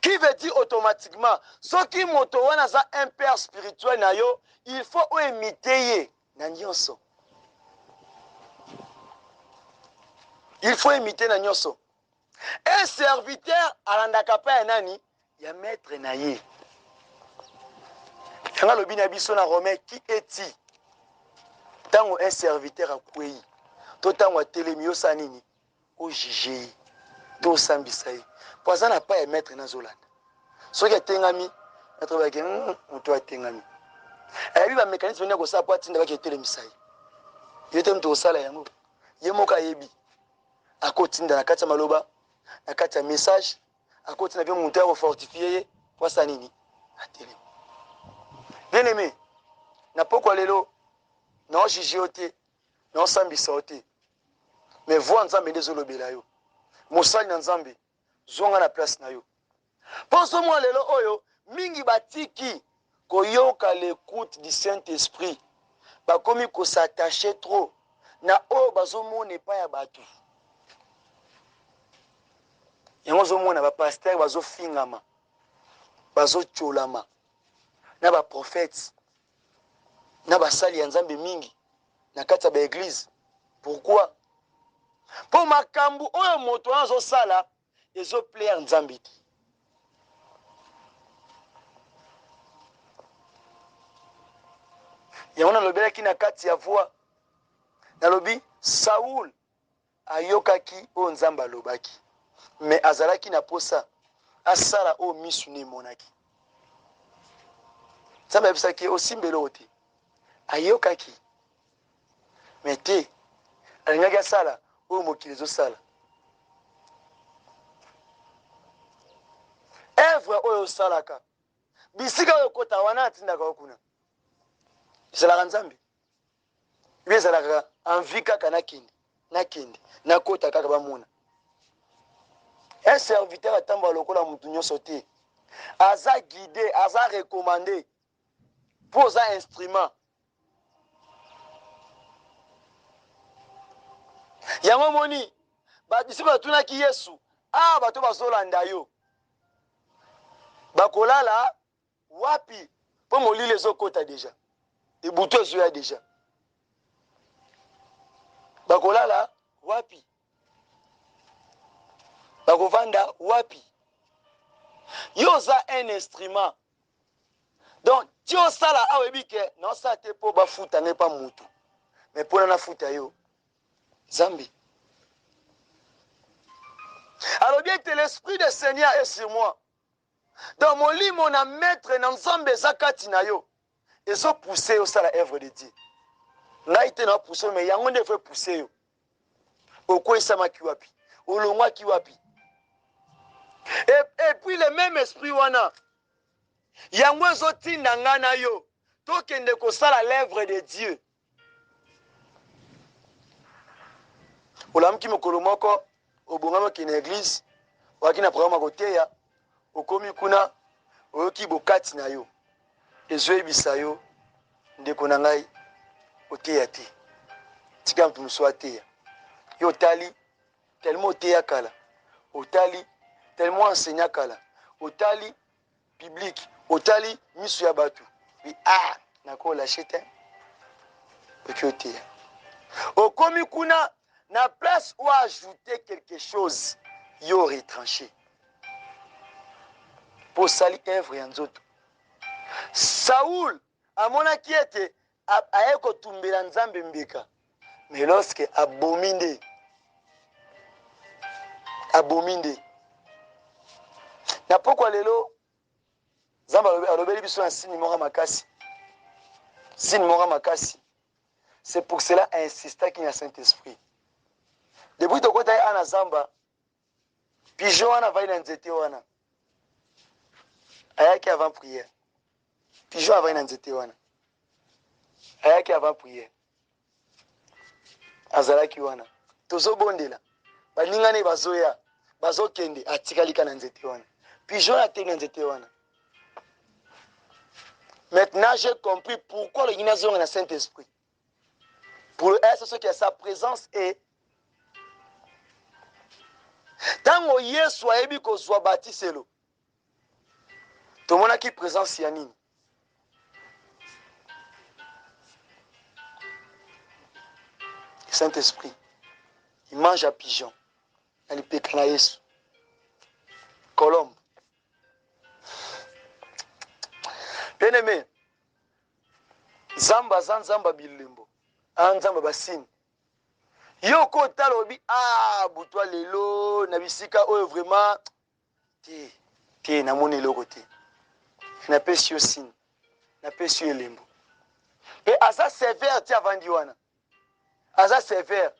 Speaker 1: Qui veut dire automatiquement, ce qui moto wana za un père spirituel na yo, il faut imiter na nyonso. Il faut imiter na nyonso. Un serviteur alandaka pa ya nani ya maître na ye. Yanga lobi na biso na Romain qui est-il? Tango un serviteur akwei. To tango atelemi yo sa nini? O jige. To sambisa ye. Poza na pa ya maître na zolanda. Soki atengami, maître ba ke moto atengami. Ayabi ba mécanisme ne ko sa po atinda ba ke telemisa ye. Yete mto osala yango. Ye moka yebi. Akotinda na kati ya maloba, na kati ya message, akotinda pe monter au fortifier pour ça nini. Atele. Bien aimé, na poko lelo, na jiji ote, na sambisa ote. Mais voix nzambe ndezolobela yo. Mosali na nzambe, zonga na place na yo. Poso moi lelo oyo, mingi batiki koyoka l'écoute du Saint-Esprit. Bakomi ko s'attacher trop na oyo bazomona epai ya bato. Yango zomona ba pasteur bazofingama, bazocholama, na ba prophètes, na basali ya nzambe mingi na kati ya ba église. Pourquoi? Pour makambu oyo moto azosala ezoplaire nzambe. Yango nalobelaki na kati ya voix nalobi Saoul ayokaki oyo nzambe alobaki. Mais azalaki na posa asala o misu ne monaki. Nzambe abisaki osimbelo te. Ayokaki. Mais te alingaki asala o mokili ezosala. Evre oyo salaka. Bisika oyo kota wana atindaka okuna. Ezalaka nzambe. Ibe ezalaka envie kaka nakende. Na kota kaka bamona. Un serviteur atamba lokola mutu nyonso te. Aza guidé, aza recommandé. Pour un instrument. Yango moni, bisi batunaki Yesu, bato bazolanda yo. Bakolala wapi? Po molile ezokota deja. Ebutu ezoya deja. Bakolala wapi? Bakovanda wapi? Yo za un instrument. Donc, ti osala awebike, non sa te po bafuta ne pa mutu. Mais pona na futa yo. Zambi. Alors bien que l'esprit du Seigneur est sur moi. Dans mon lit, mon maître dans Nzambe zakati na yo. Et so pousser au ça la œuvre de Dieu. Na ite na pousser mais yango ne fait pousser yo. Oko isama kiwapi. Olongwa kiwapi. Et puis le même esprit wana. yango ezotinda nga na yo tokende kosala l'œuvre de Dieu. Olamuki mokolo moko obongami okende église oaki na programme akoteya okomi kuna oyoki bokati na yo ezoyebisa yo ndeko na ngai oteya te tika mutu mosusu ateya yo otali tellement oteya kala otali tellement enseignant kala otali public otali miso ya bato bi nakolâche te oki oteya okomi kuna na place où ajouter quelque chose yo retranché pour sali œuvre ya nzoto. Saoul amonaki ete aye kotumbela nzambe mbeka mais lorsque abominde na pokwa lelo nzambe alobeli biso na sini moko makasi c'est pour cela insistaki na Saint-Esprit depuis tokota ye ana zamba pigeon wana vai na nzete wana ayaki avant prière pigeon avai na nzete wana ayaki avant prière azalaki wana tozobondela baningani bazoya bazokende atikalika na nzete wana pigeon ateki na nzete wana. Maintenant j'ai compris pourquoi le gymnasium est Saint-Esprit. Pour être ce qui est sa présence et tango Yesu ayebi kozwa batiselo tomonaki présence ya nini. Saint-Esprit il mange à pigeon alipeka na Yesu colombe. Bien aimé, zamba zanzamba bilembo anzamba basini yo ko talobi butwa lelo na bisika oyo vraiment te na moni loko te na pesi yo sini na pesi yo elembo et asa sévère ti avandi wana asa sévère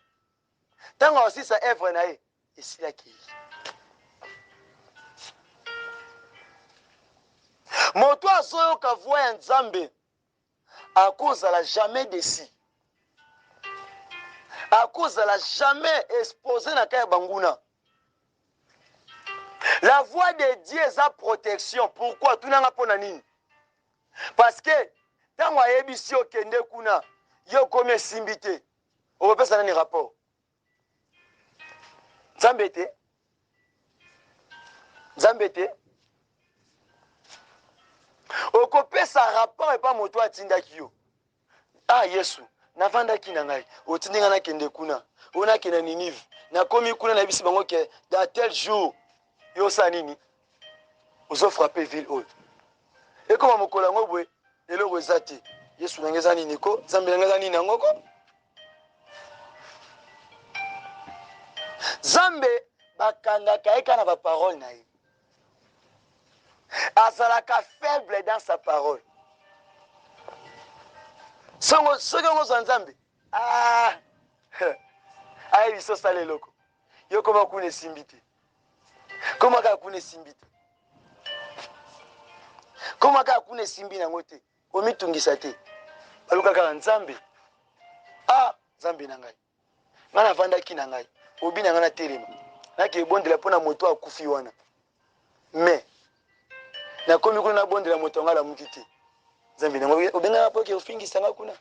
Speaker 1: tango aussi sa œuvre na ye esilaki moto azoyoka voix ya nzambe akozala jamais déçu akozala jamais exposé na kaya banguna. La voix de Dieu est sa protection. Pourquoi? Tout n'a pas nini. Parce que tant que yebisi okende kuna yo comme simbité on peut ça dans rapport Zambete okopé sa rapport et pas moto atindaki yo Yesu navandaki na ngai otindinga na kende kuna ona kena Ninive na komi kuna na bisi bango ke dans tel jour yo sa nini ozo frapper ville oyo et comme mokola ngobwe eloko ezati Yesu nangeza nini ko Zambe nangeza nini ngoko Zambe bakanga kaeka na ba parole na ye azalaka faible dans sa parole songo soki za Nzambe ayi biso sale loko yo koma kuna simbite koma ka kuna simbite koma ka kuna simbi na ngote omitungisa te baluka ka Nzambe Nzambe na ngai ngana vandaki na ngai obi na ngana telema naki bondela pona moto akufi wana mais na komi kuna bondela moto ngala mukiti Nzambe na ngai obenga poke ofingisa nga kuna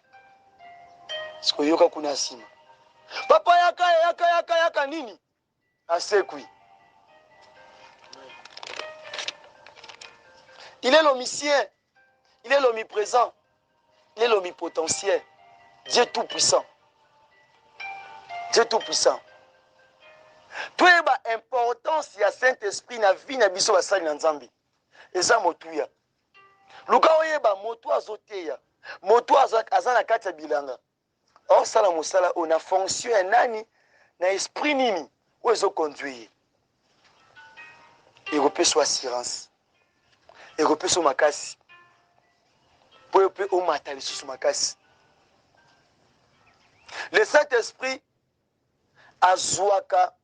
Speaker 1: siko yoka kuna sima papa yaka nini asekui. Il est l'omniscient, il est l'omniprésent, il est l'omnipotentiel, Dieu tout puissant. Dieu tout puissant. Tout est importance ya Saint-Esprit na vie na biso basali na Nzambe. Eza motuya. Luka oyeba motu azoteya, motu azana kati ya bilanga. Or sala mosala on a fonction ya nani na esprit nini ou ezo conduire. Il repose assurance. Il repose makasi. Pour o matali sous makasi. Le Saint-Esprit azwaka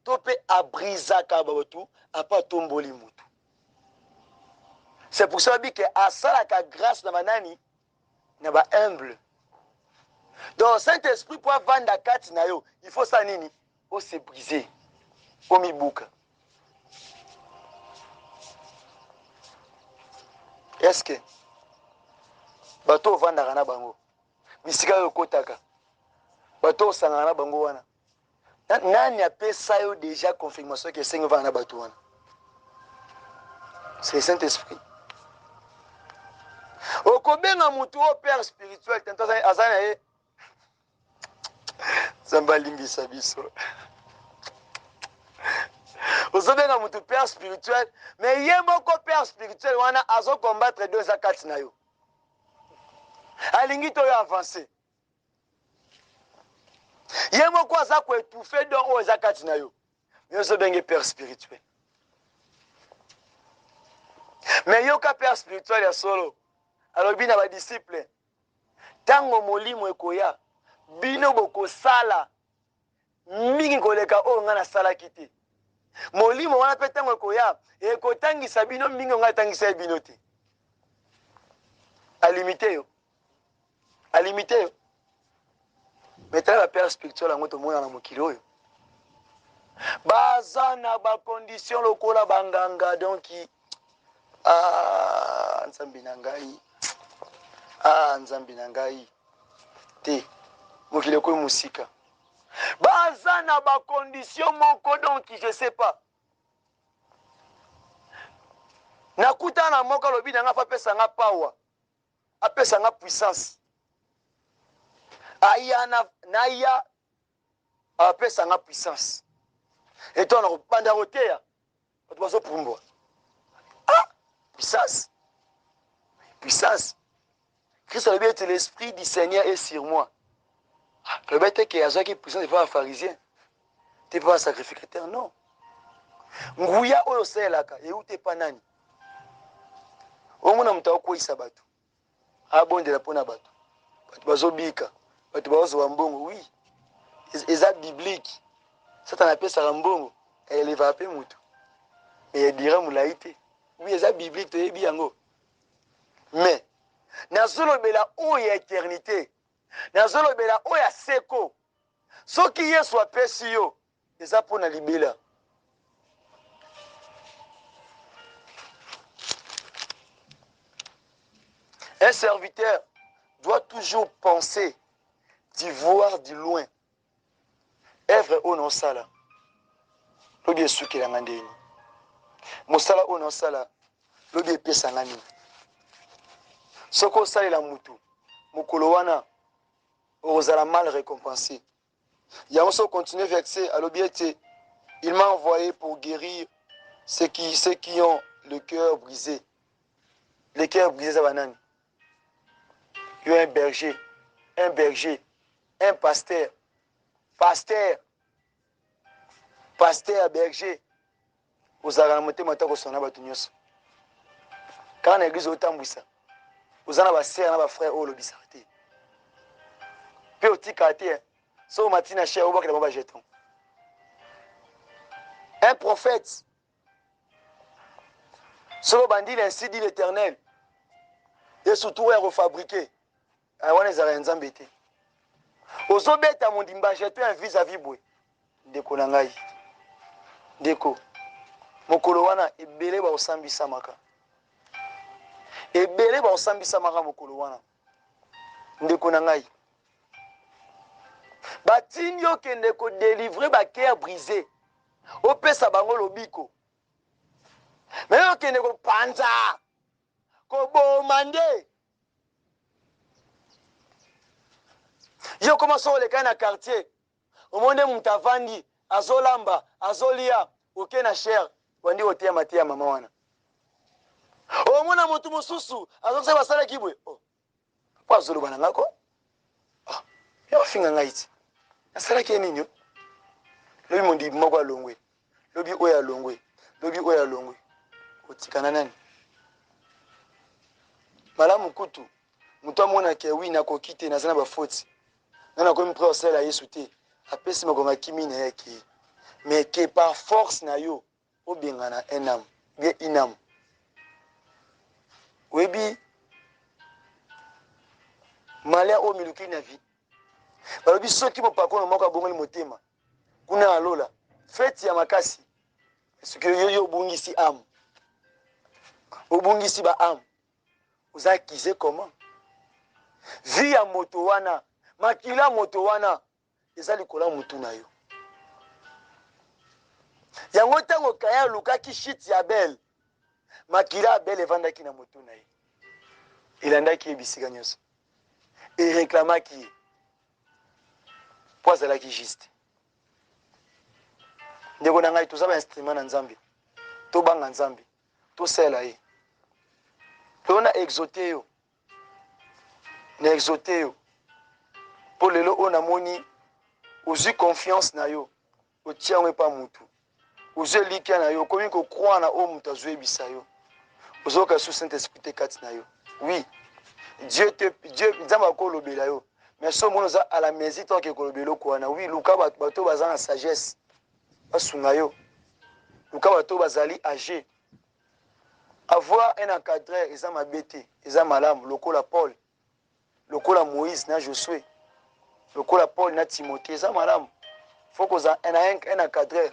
Speaker 1: tope abrisaka babotu apa tomboli mutu. C'est pour ça que asalaka grâce na banani na ba humble. Donc Saint-Esprit pour vendre kati na yo, il faut ça nini? O se briser. O mibuka. Est-ce que bato vanda na bango? Bisika yo kotaka. Bato sangana na bango wana. Nani apesa yo déjà confirmation que Seigneur va na bato wana? C'est le Saint-Esprit. Okobenga mutu o père spirituel tento azana e Zamba lingisa biso. Ozobenga mutu père spirituel, mais yé moko père spirituel wana azo combattre deux akati na yo. Alingi to yo avancer. Yé moko aza ko étouffer donc o zakati na yo. Yo zobenge père spirituel. Mais yo ka père spirituel ya solo. Alors bina ba disciple. Tango molimo ekoya, bino boko sala. Mingi koleka o nga na sala kite. Molimo wana pe tango ekoya, ekotangisa bino mingi nga tangisa bino te. A limiter yo. A limiter yo. Maintenant la père spirituel ango to mona na mokili oyo. Baza na ba condition lokola banganga donc nzambi na ngai. Nzambi na ngai. Te. Mokili ko musika. Baza na ba condition moko donc je sais pas. Nakuta na moka lobi na nga fa pesa nga power. Apesa nga puissance. Aya na ya apesa nga puissance. Et toi on panda rotea. Tu vas pumbwa. Puissance. Puissance. Christ a dit l'esprit du Seigneur est sur moi. Le bête est qu'il y a qui puissance, n'est pas un pharisien. Tu n'es pas un sacrificateur, non. Nguya oyo selaka, et où t'es pas nani. Au moins, on t'a quoi sabatu. Bon de la pona batu. Tu vas au bika. Tu vas au wambongo, oui. C'est biblique. Ça t'en appelle ça rambongo. Elle va appeler moutou. Et elle dira moulaïté. Oui, c'est biblique, tu es bien. Mais, nazolo bela oya éternité. Nazolo bela oya seko. Ce qui est soit pesio. Et ça pour na libela. Un serviteur doit toujours penser d'y voir du loin. Œuvre au non sala. Lobi esuki la ngandeni. Mosala au non sala. Lobi epesa ngani. Soko sala la mutu. Mokolo wana ozala mal récompensé. Yaonso continue verset à l'objet. Il m'a envoyé pour guérir ceux qui ont le cœur brisé. Le cœur brisé, ça va nani. Il y a un berger, un pasteur, berger. Vous avez monté mon temps au son abatunios. Quand l'église est au tambouissa, vous en avez sœur, vous frère, oh le bisarté. Puis au ticate, so matina cher, au bac de jeton. Un prophète, solo bandit ainsi dit l'Éternel, et surtout est refabriqué. On les a rien embêtés. Aux obètes à mon dimba, j'ai un vis-à-vis boué. Deko nangai. Deko. Mokolo wana ebele ba osambi samaka. Ebele ba osambi samaka mokolo wana. Ndeko nangai. Batinyo kende ko délivrer ba cœur brisé. Opesa bango lobiko. Mais yo kende ko panza. Ko bomande. Yo commence à aller na quartier. Au monde mutavandi, azolamba, azolia, okena cher, wandi otia matia mama wana. Au monde mutu mususu, azokse basala kibwe. Oh. Kwa zolo bana ngako? Ah, yo finga ngaiti. Asala ke ninyo? Lobi mondi moko alongwe. Lobi oya alongwe. Lobi oya alongwe. Otikana nani? Malamu kutu. Mutu amona ke wi na kokite na zana ba faute. Nana comme prêt au sel à yesouté. Après si ma kimi na yaki. Mais que par force na yo, o bengana un âme, bien une âme. Webi malheur au miluki na vie. Balobi soki bopakolo moko abongoli motema. Kuna alola. Feti ya makasi. Ce que yo bungisi âme. Obungisi ba âme. Vous accusez comment? Vie ya moto wana, makila moto wana, eza likola mutu na yo. Yango tango kaya lukaki shit ya Abel. Makila Abel evandaki na motu na ye. Ilandaki ebisika nyonso. Et réclamaki. Po azalaki juste. Ndeko na ngai tozaba instrument na Nzambe. Tobanga Nzambe. Tosala ye. Tona exauté yo. Na exauté yo. Po lelo ona moni ozu confiance na yo. Otianwe pa mutu. Ozu likia na yo. Komi ko croire na o mutu azu ebisa yo. Ozu ka sous Saint-Esprit te kati na yo. Oui. Dieu Nzamba ko lobela yo. Mais so mono za à la maison tant que kolobelo ko na. Oui, luka bato baza na sagesse. Basunga yo. Luka bato bazali âgé. Avoir un encadreur, ils ont mabete, ils ont malam, lokola Paul, lokola Moïse, na Josué, lokola Paul, na Timothée, ils ont malam. Faut qu'on ait un encadreur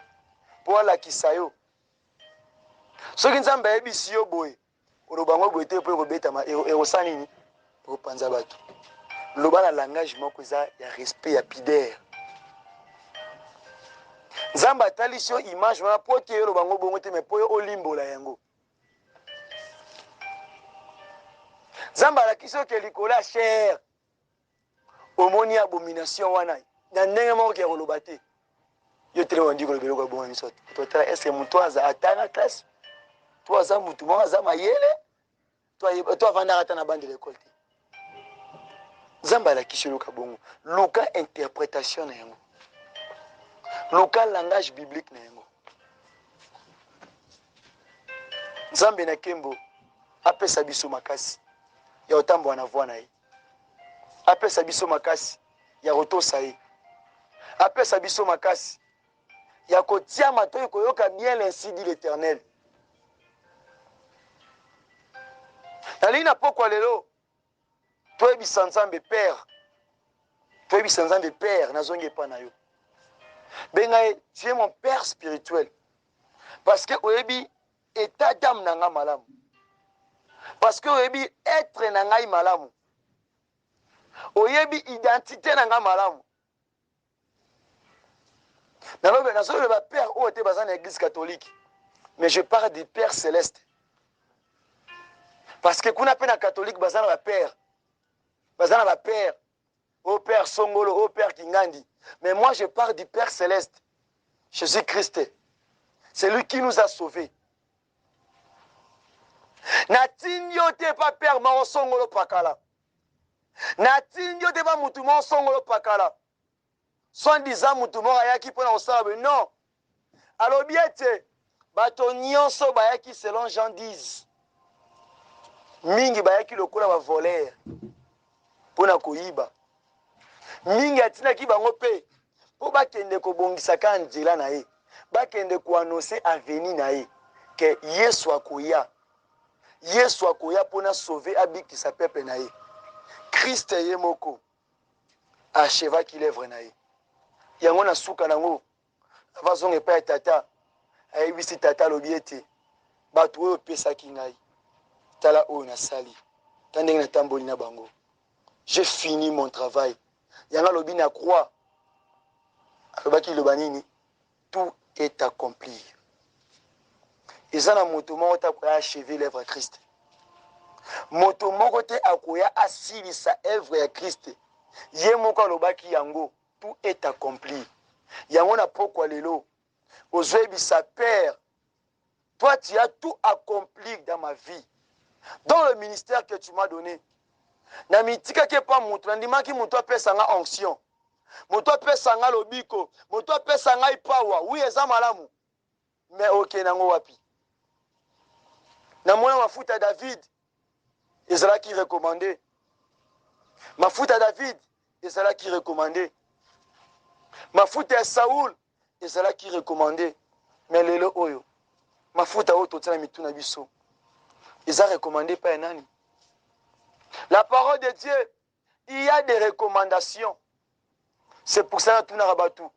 Speaker 1: pour la kisayo. Ce qui nous a baby si yo boy, au bango boité pour rebeta ma et sanini pour panzabato. Le bas la langage moko za ya respect ya pideur. Zamba talisio image wana po ke yo bango bongo te me po yo olimbo la yango. Zamba la kiso ke likola cher. Omoni abomination wana. Na ndenge moko ke rolobate. Yo tele wandi ko lobelo ko bongo misot. To tala est-ce muto aza atana classe. Toi aza mutu mo aza mayele. Toi vanda ata na bande l'école. Zamba la kiso loka bongo. Loka interprétation na yango. Loka langage biblique na yango. Nzambe na kembo apesa biso makasi. Ya otambo na voix na ye. Apesa biso makasi ya kotosa ye. Apesa biso makasi ya kotia matoi koyoka bien l'ainsi dit l'Éternel. Nalina pokwa lelo toyebisa Nzambe Père. Toyebisa Nzambe Père nazongi pa na yo. Benga tu es mon Père spirituel. Parce que oyebi état d'âme nanga malamu. Parce que oyebi être nanga malamu. Oyebi identité nanga malamu. Nalobe ba père ou était dans l'église catholique. Mais je parle du Père céleste. Parce que kuna pena catholique bazana ba père. Bazana ba père. Au Père Songolo, au Père Kingandi. Mais moi je parle du Père céleste. Jésus-Christ. C'est lui qui nous a sauvés. Natinyo te pas Père ma Songolo pakala. Natinyo te pas mutu ma Songolo pakala. Soit disant mutumo ayaki pona osabe non. Alors biete bato nyonso bayaki selon Jean 10. Mingi bayaki lokola ba voleur pona koyiba. Mingi atina ki bango pe po bakende ko bongisa ka nzela na ye. Bakende ko annoncer avenir na ye que Yesu akoya. Yesu akoya pona sauver abikisa peuple na ye. Christ ye moko acheva ki l'œuvre na ye. Yango na suka nango avazonga epai ya tata ayebisi tata lobi ete bato oyo opesaki ngai tala oyo nasali ta ndenge natamboli na bango. J'ai fini mon travail. Yanga lobi na croix alobaki loba nini tout est accompli. Eza na moto moko te akoya achever l'œuvre ya Christ. Moto moko te akoya asilisa œuvre ya Christ. Ye moko alobaki yango tout est accompli. Yango na pokwa lelo. Ozoebisa Père. Toi, tu as tout accompli dans ma vie. Dans le ministère que tu m'as donné. Na mitika ke pa mutu. Nandimaki mutu apesa nga onction. Mutu apesa nga lobiko. Mutu apesa nga ipawa. Oui, eza malamu. Mais ok, nango wapi. Na mwana mafuta David. Ezala ki recommandé. Mafuta David. Ezala ki recommandé. Mafuta ya Saoul ezala ki recommandé. Mais lelo oyo mafuta oyo totina mituna biso Ils ont recommandé par Nani. La parole de Dieu, il y a des recommandations. C'est pour ça que nous avons tout.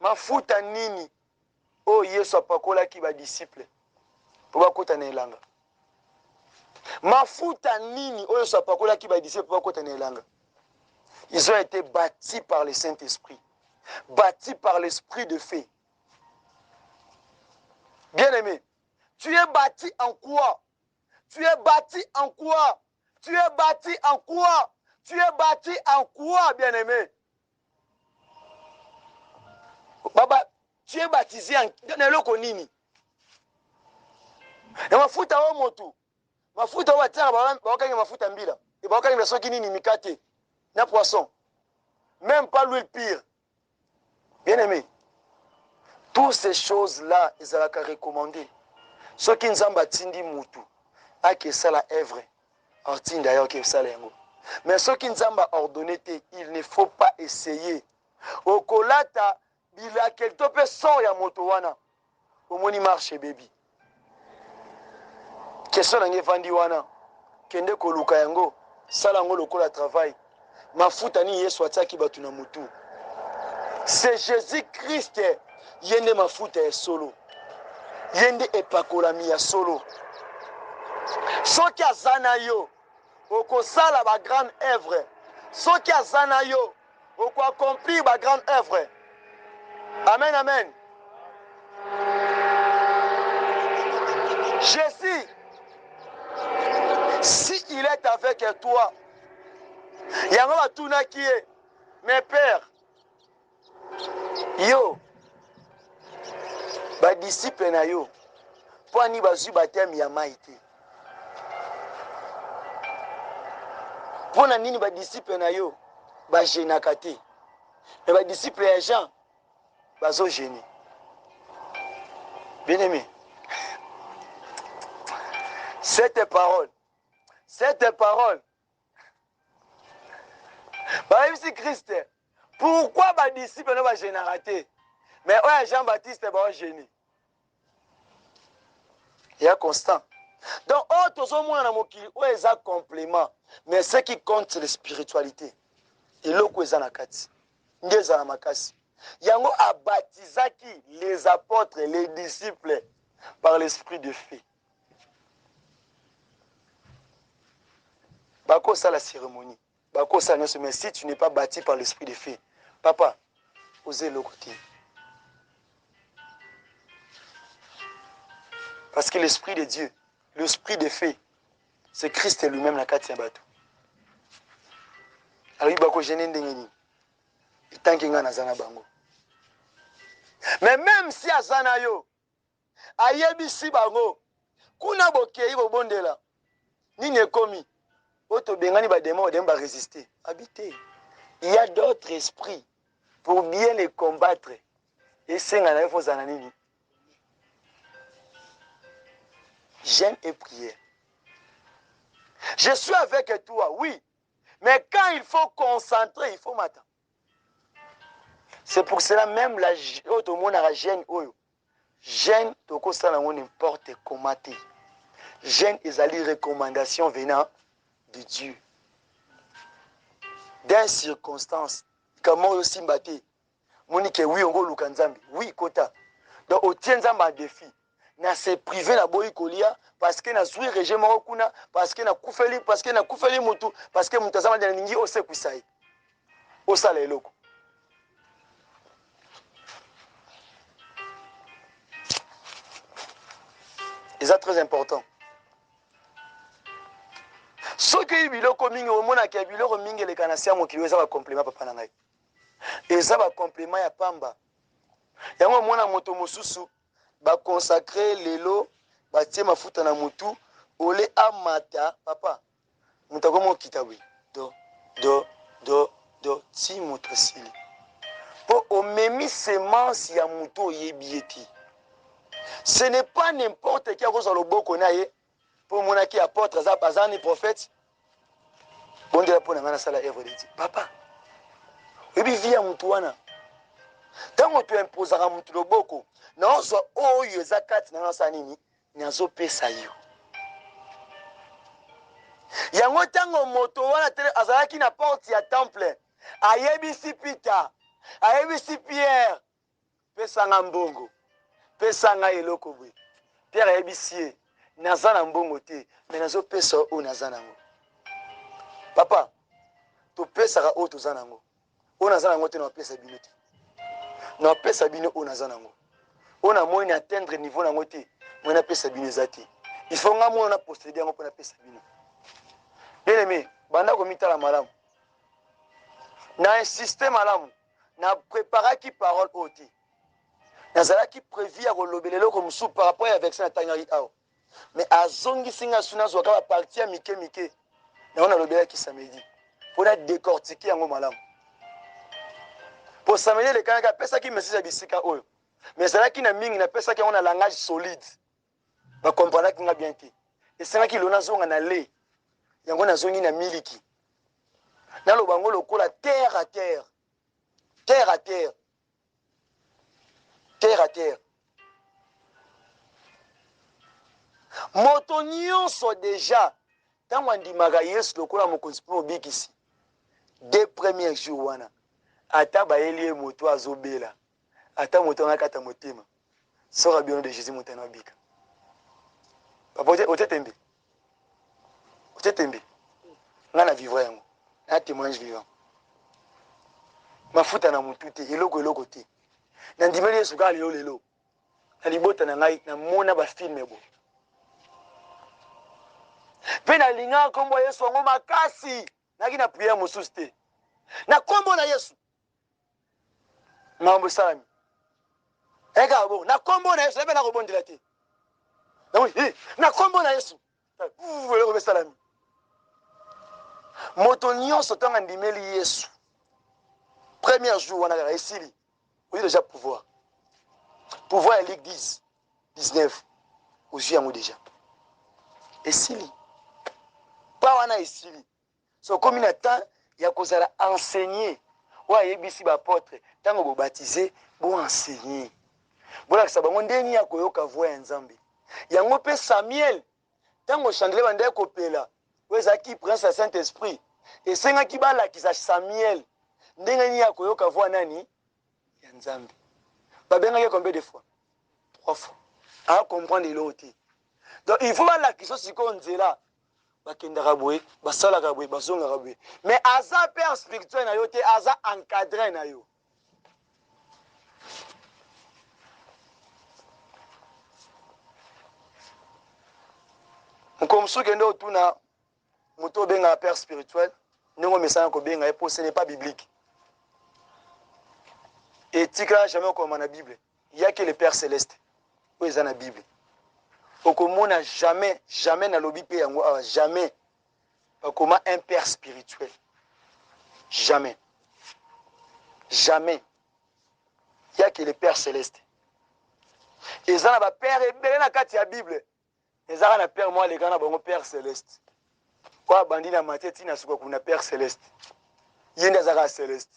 Speaker 1: Mafuta nini, oh Yesu apakola ki ba disciple. Pour bakota na elanga. Mafuta nini, oh Yesu apakola ki ba disciple pour bakota na elanga. Ils ont été bâtis par le Saint-Esprit. Bâtis par l'esprit de fait. Bien-aimé, tu es bâti en quoi? Tu es bâti en quoi? Tu es bâti en quoi? Tu es bâti en quoi, bien-aimé? Baba, tu es baptisé en loko nini? Na mafuta wa moto. Mafuta wa tara ba mafuta mbila. Et ba wakanga soki nini mikate na poisson. Même pas l'huile pire. Bien-aimé, toutes ces choses-là, ils ont recommandé. Ceux qui nous ont bâti mutu, à que ça la œuvre, ortine d'ailleurs que ça l'engo. Mais ceux qui nous ont ordonné, il ne faut pas essayer. Au kolata, il a quelque peu sort ya moto wana. Au moni marche baby. Question na ngefandi wana. Kende koluka yango, sala ngo lokola travail. Mafuta ni Yesu ataki batu na mutu. C'est Jésus-Christ, yende mafuta ya solo. Yende epakolami ya solo. Soki azana yo, okosala ba grande œuvre. Soki azana yo, oko accomplir ba grande œuvre. Amen, amen. Jésus, si il est avec toi, yango batuna qui est, mes pères, yo, ba disciple na yo, po ani bazwi bateme ya maite. Po na nini ba disciple na yo, ba jenaka te. Mais ba disciple ya Jean, bazo gêner. Bien-aimé, cette parole, bah, si Christ, pourquoi les disciples ne vont pas rater? Mais ouais, Jean-Baptiste va gêner. Il y a constant. Donc, tout le monde a un complément. Mais ce qui compte, c'est la spiritualité. Et l'eau qui est en akati. Yango a baptisé les apôtres, les disciples, par l'esprit de fée. Bako ça la cérémonie. Bako ça non, mais si tu n'es pas bâti par l'esprit de fée, papa, osez le côté. Parce que l'esprit de Dieu, l'esprit de fée, c'est Christ lui-même la katia batou. Alors il bako gêner ndengeni. Il tant qu'il y a nazana bango. Mais même si azana yo, ayebisi bango, kuna bokei bo bondela. Nini ekomi? Oto bengani ba démon demba résister. Habiter. Il y a d'autres esprits pour bien les combattre. Et c'est ngana faut zananini. Jeûne et prière. Je suis avec toi, oui. Mais quand il faut concentrer, il faut m'attendre. C'est pour cela même la jeûne, jeûne, toko sala n'importe comment. Jeûne est les recommandations venant de Dieu. Dans circonstances, comment aussi mbaté, monique oui on go lukanzambi, oui kota. Donc au tien zamba défi. Na se privé na boyi kolia parce que na zui régime kuna parce que na kufeli mutu parce que mutazama de ningi ose kusai. Osala eloko. C'est très important. Ce qui est biloko mingi au mona ki biloko mingi le kanasia mo kiweza ba complément papa na ngai. Eza ba complément ya pamba. Yango mona moto mosusu ba consacrer lelo ba tie mafuta na mutu ole amata papa. Mutako mo kitabu. Do ti moto sili. Po o memi semence ya mutu yebieti. Ce n'est pas n'importe qui a cause le boko na ye pour mon qui apôtre azani prophète. Bon Dieu pour na sala œuvre de Dieu. Papa. Ebi via mutu wana. Tango tu imposera mutu le boko. Na oso oyo zakati na nsa nini? Nyazo pesa yo. yango tango moto wana azalaki na porte ya temple ayebisi Peter ayebisi Pierre pesanga mbongo pesanga eloko boye Pierre ayebisi ye naza na mbongo te me nazopesa oyo naza nango papa topesaka oyo toza nango oyo naza nango te napesa bino te napesa bino oyo naza nango oyo namoni na atteindre niveau nango te moi napesa bino eza te il faut nga mona na posséder yango mpo napesa bino bien aimé banda komitala malamu na insiste malamu na préparaki parole oyo te nazalaki prévu ya kolobela eloko mosusu par rapport ya verset natangaki awa mais azongisi nga su nazwaka baparti ya mike mike yango nalobelaki samedi mpo na décortike yango malamu mpo samedi elekanaki apesaki message ya bisika oyo mais ezalaki na mingi napesaki yango na langage solide bakomprendaki nga bien te esengaki lo nazonga na le yango nazongi na miliki naloba yango lokola terre à terre terre à terre terre à terre moto nyonso deja ntango andimaka yesu lokola mokonzi mpo mobikisi de premier jour wana ata bayeli ye moto azobela ata moto angakata motema sora biono de jésus moto anabika papa otie tembe nga na vivre yango na témoignage vivant mafuta na mutu te eloko te nandimeli yesu kaka lelo na libota na ngai namona bafilme bo mpe nalingaka nkombo ya yesu yango makasi naki na priere mosusu te na nkombo na yesu makambo esalami ekaka bongo na nkombo na yesu ebe nakobondela te na nkombo na yesu eloko esalami moto nyonso ntango andimeli yesu premier jour wana kaka esili oyi déjà pouvoir ya ligue 10 19 ozwi yango déjà esili pa wana esili so komi na temps ya kozala enseigner oyo ayebisi bapotre ntango bobatize boenseigner bolakisa bango ndenge ya koyoka voi ya nzambe yango mpe samuel ntango chandele bandeki kopela oyo ezalaki prince ya saint esprit esengaki balakisa samuel ndenge nini ya koyoka voi nani ya nzambe babengaki combien de fois 3 fois acomprendre eloko te donc il faut balakisa sikoyo nzela bakendaka boye basalaka boye bazongaka boye mais aza père spirituel na yo te aza encadré na yo moko mosusu kende otuna moto obengaka père spirituel ndenge omesana kobenga ye mpo ce n'est pas biblique etikala jamais okoma na bible ya ke le père céleste oyo eza na bible okomona jamais nalobi mpe yango awa jamais bakoma un père spirituel jamais ya ke le père céleste eza na bapère ebele na kati ya bible ezaka na père moko alekaka na bango père céleste oyo abandi na matie ntina suka kuna père céleste ye nde azaka céleste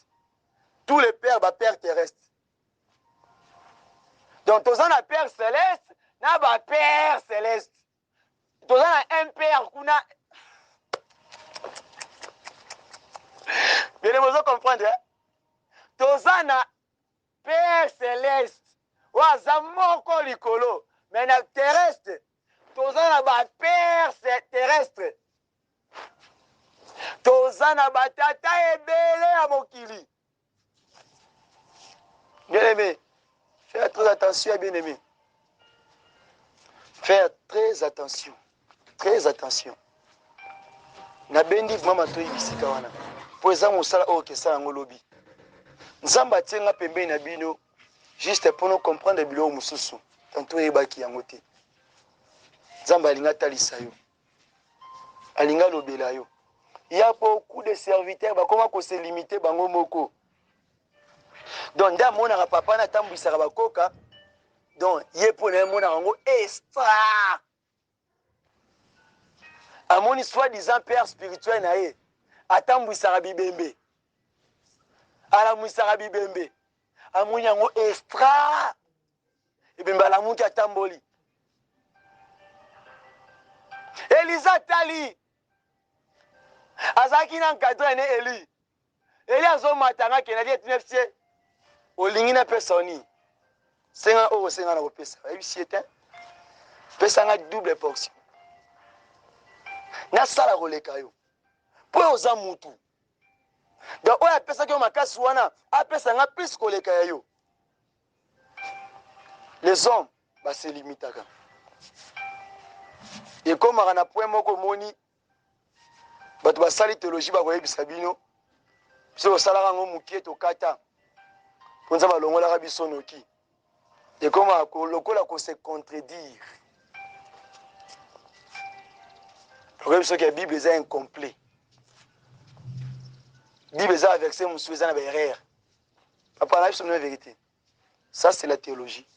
Speaker 1: tous les pères bapère terrestre donc toza na père céleste na bapère céleste toza na un père kuna bien bozo comprendre toza na père céleste oyo aza moko likolo mais na terrestre toza na bapère terrestre toza na batata ebele ya mokili bien-aimé faire très attention bien-aimé faire très attention nabendi mama toyi bisika wana mpo eza mosala oyo kesala yango lobi nzambe atie nga pembeni na bino juste mpono comprendre biloko mosusu tanto oyebaki yango te nzambe alingi atalisa yo alingi alobela yo ya beaucoup de serviteurs bakoma kose limite bango moko donc nde amonaka papa natambwisaka bakoka donc ye mpo na ye monaka yango extra amoni soi-disant père spirituel na ye atambwisaka bibembe alamwisaka bibembe amoni yango extra ebembe alamuki atamboli eliza tali azalaki na encadre ene Eli. Eli azomatanga kenali etinefsie. Olingi na pesa oni. Senga oro senga na kopesa. Ebisi ete. Pesa nga double portion. Na sala koleka yo. Po oza mutu. Donc oya pesa ki makasi wana, apesa nga plus koleka ya yo. Les hommes ba se limitaka. Et comme na point moko moni bato basali théologie ba koyebisa bino. Biso osalaka ngo mukie tokata. Ponza balongolaka biso noki. Et comme lokola ko se contredire. Pour que la Bible est incomplet. La Bible est un verset où il y a une erreur. Papa, la vérité. Ça, c'est la théologie.